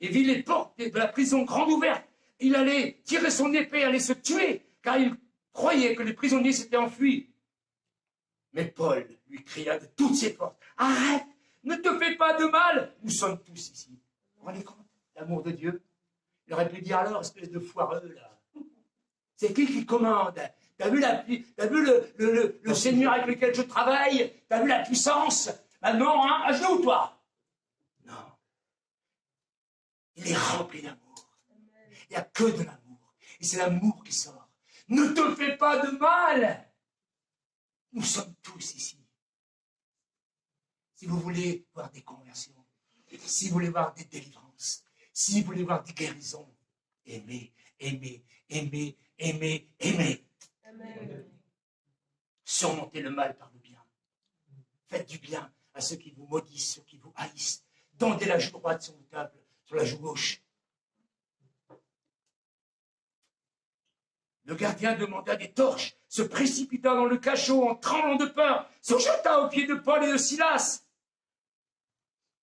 vit les portes de la prison grandes ouvertes. Il allait tirer son épée, aller se tuer, car il croyait que les prisonniers s'étaient enfuis. Mais Paul lui cria de toutes ses forces, « Arrête, ne te fais pas de mal, nous sommes tous ici. » Vous vous rendez compte, l'amour de Dieu? Il aurait pu dire alors, espèce de foireux, là. C'est qui commande? T'as vu le Seigneur avec lequel je travaille? T'as vu la puissance? Maintenant, hein, à genoux, toi. Non. Il est rempli d'amour. Il n'y a que de l'amour. Et c'est l'amour qui sort. Ne te fais pas de mal. Nous sommes tous ici. Si vous voulez voir des conversions, si vous voulez voir des délivrances, si vous voulez voir des guérisons, aimez, aimez, aimez, aimez, aimez. Amen. Surmontez le mal par le bien. Faites du bien à ceux qui vous maudissent, ceux qui vous haïssent. Tendez la joue droite sur une table, sur la joue gauche. Le gardien demanda des torches, se précipita dans le cachot en tremblant de peur, se jeta aux pieds de Paul et de Silas.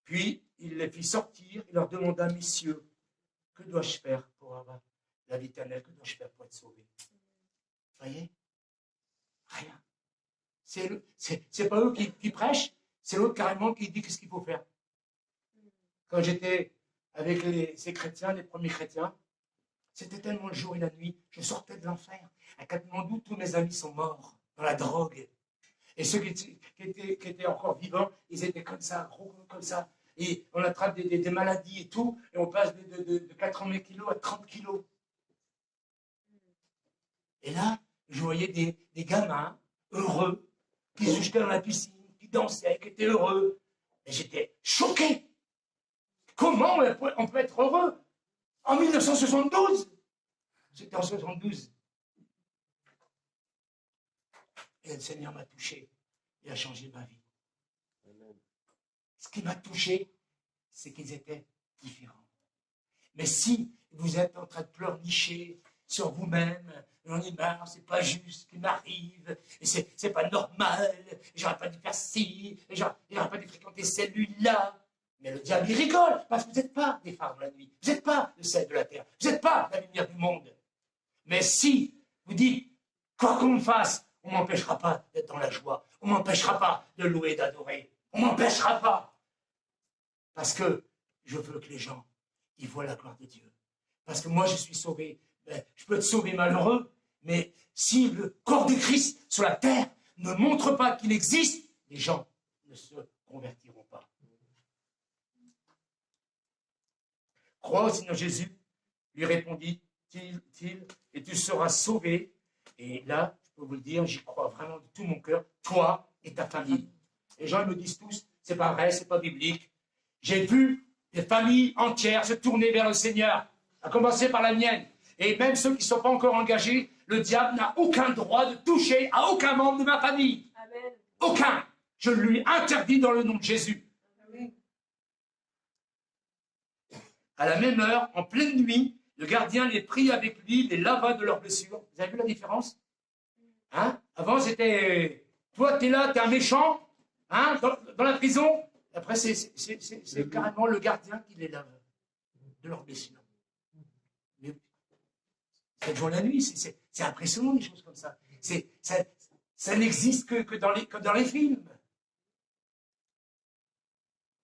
Puis il les fit sortir et leur demanda, messieurs, que dois-je faire pour avoir la vie éternelle? Que dois-je faire pour être sauvé? Voyez? Rien. C'est pas eux qui prêchent, c'est l'autre carrément qui dit qu'est-ce qu'il faut faire. Quand j'étais avec ces chrétiens, les premiers chrétiens, c'était tellement le jour et la nuit, je sortais de l'enfer. À Katmandou, tous mes amis sont morts dans la drogue. Et ceux qui étaient encore vivants, ils étaient comme ça, gros comme ça. Et on attrape des maladies et tout, et on passe de 80 kilos à 30 kilos. Et là, je voyais des gamins heureux, qui se jetaient dans la piscine, qui dansaient, qui étaient heureux. Et j'étais choqué. Comment on peut être heureux en 1972? C'était en 72. Et le Seigneur m'a touché. Il a changé ma vie. Ce qui m'a touché, c'est qu'ils étaient différents. Mais si vous êtes en train de pleurnicher sur vous-même, j'en ai marre, c'est pas juste ce qui m'arrive, et c'est pas normal, j'aurais pas dû faire ci, j'aurais pas dû fréquenter celui-là. Mais le diable, il rigole, parce que vous n'êtes pas des phares de la nuit, vous n'êtes pas le sel de la terre, vous n'êtes pas la lumière du monde. Mais si vous dites, quoi qu'on me fasse, on ne m'empêchera pas d'être dans la joie, on ne m'empêchera pas de louer, d'adorer, on ne m'empêchera pas. Parce que je veux que les gens, ils voient la gloire de Dieu. Parce que moi, je suis sauvé. Ben, je peux être sauvé malheureux, mais si le corps de Christ sur la terre ne montre pas qu'il existe, les gens ne se convertiront pas. Crois au Seigneur Jésus, lui répondit-il, et tu seras sauvé. Et là, je peux vous le dire, j'y crois vraiment de tout mon cœur, toi et ta famille. Les gens ils me disent tous, c'est pas vrai, c'est pas biblique. J'ai vu des familles entières se tourner vers le Seigneur, à commencer par la mienne. Et même ceux qui ne sont pas encore engagés, le diable n'a aucun droit de toucher à aucun membre de ma famille. Amen. Aucun. Je lui interdis dans le nom de Jésus. Amen. À la même heure, en pleine nuit, le gardien les prit avec lui, les lava de leurs blessures. Vous avez vu la différence? Hein? Avant, c'était, toi, t'es là, t'es un méchant, hein, dans la prison. Après, c'est carrément le gardien qui les lave de leurs blessures. Mais c'est le jour et la nuit, c'est impressionnant, des choses comme ça. Ça n'existe que dans les films.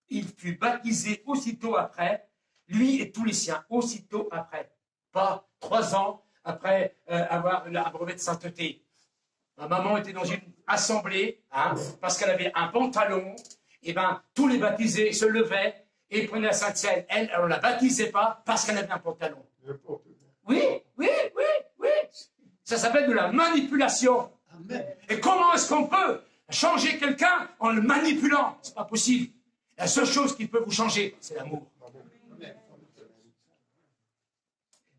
Il fut baptisé aussitôt après, lui et tous les siens, aussitôt après. Pas 3 ans après avoir la brevet de sainteté. Ma maman était dans une assemblée, hein, parce qu'elle avait un pantalon, et ben tous les baptisés se levaient et prenaient la Sainte Seine. Elle ne la baptisait pas parce qu'elle avait un pantalon. Oui. Ça s'appelle de la manipulation. Amen. Et comment est-ce qu'on peut changer quelqu'un en le manipulant? C'est pas possible. La seule chose qui peut vous changer, c'est l'amour.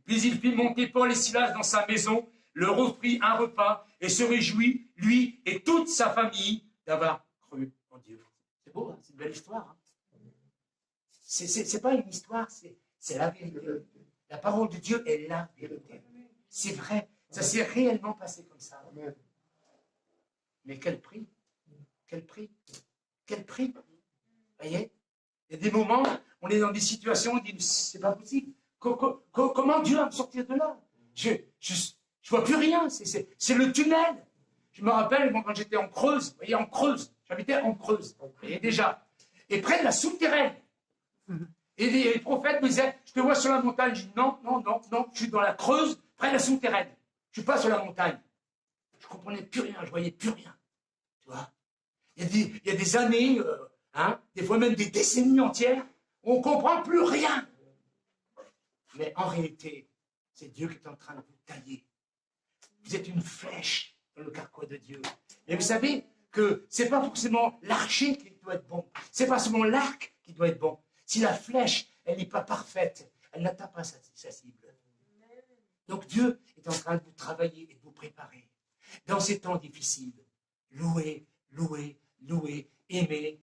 Puis il fit monter Paul et Silas dans sa maison, leur offrit un repas et se réjouit, lui et toute sa famille, d'avoir cru en Dieu. C'est beau, hein, c'est une belle histoire. Hein. C'est pas une histoire, c'est la vérité. La parole de Dieu est la vérité. C'est vrai, ça s'est réellement passé comme ça. Mais quel prix? Quel prix? Quel prix? Vous voyez? Il y a des moments, on est dans des situations, on dit, c'est pas possible. Comment Dieu va me sortir de là? Je vois plus rien, c'est le tunnel. Je me rappelle, moi, quand j'étais en Creuse, vous voyez, en Creuse, j'habitais en Creuse, vous voyez, déjà, et près de la souterraine. Et les prophètes me disaient, je te vois sur la montagne. Je dis, non, je suis dans la Creuse, près de la souterraine. Je ne suis pas sur la montagne. Je ne comprenais plus rien, je ne voyais plus rien. Tu vois? Il y a des années, des fois même des décennies entières, où on ne comprend plus rien. Mais en réalité, c'est Dieu qui est en train de vous tailler. Vous êtes une flèche dans le carquois de Dieu. Et vous savez que ce n'est pas forcément l'archer qui doit être bon. Ce n'est pas seulement l'arc qui doit être bon. Si la flèche, elle n'est pas parfaite, elle n'atteint pas sa cible. Donc Dieu est en train de vous travailler et de vous préparer. Dans ces temps difficiles, louez, aimez,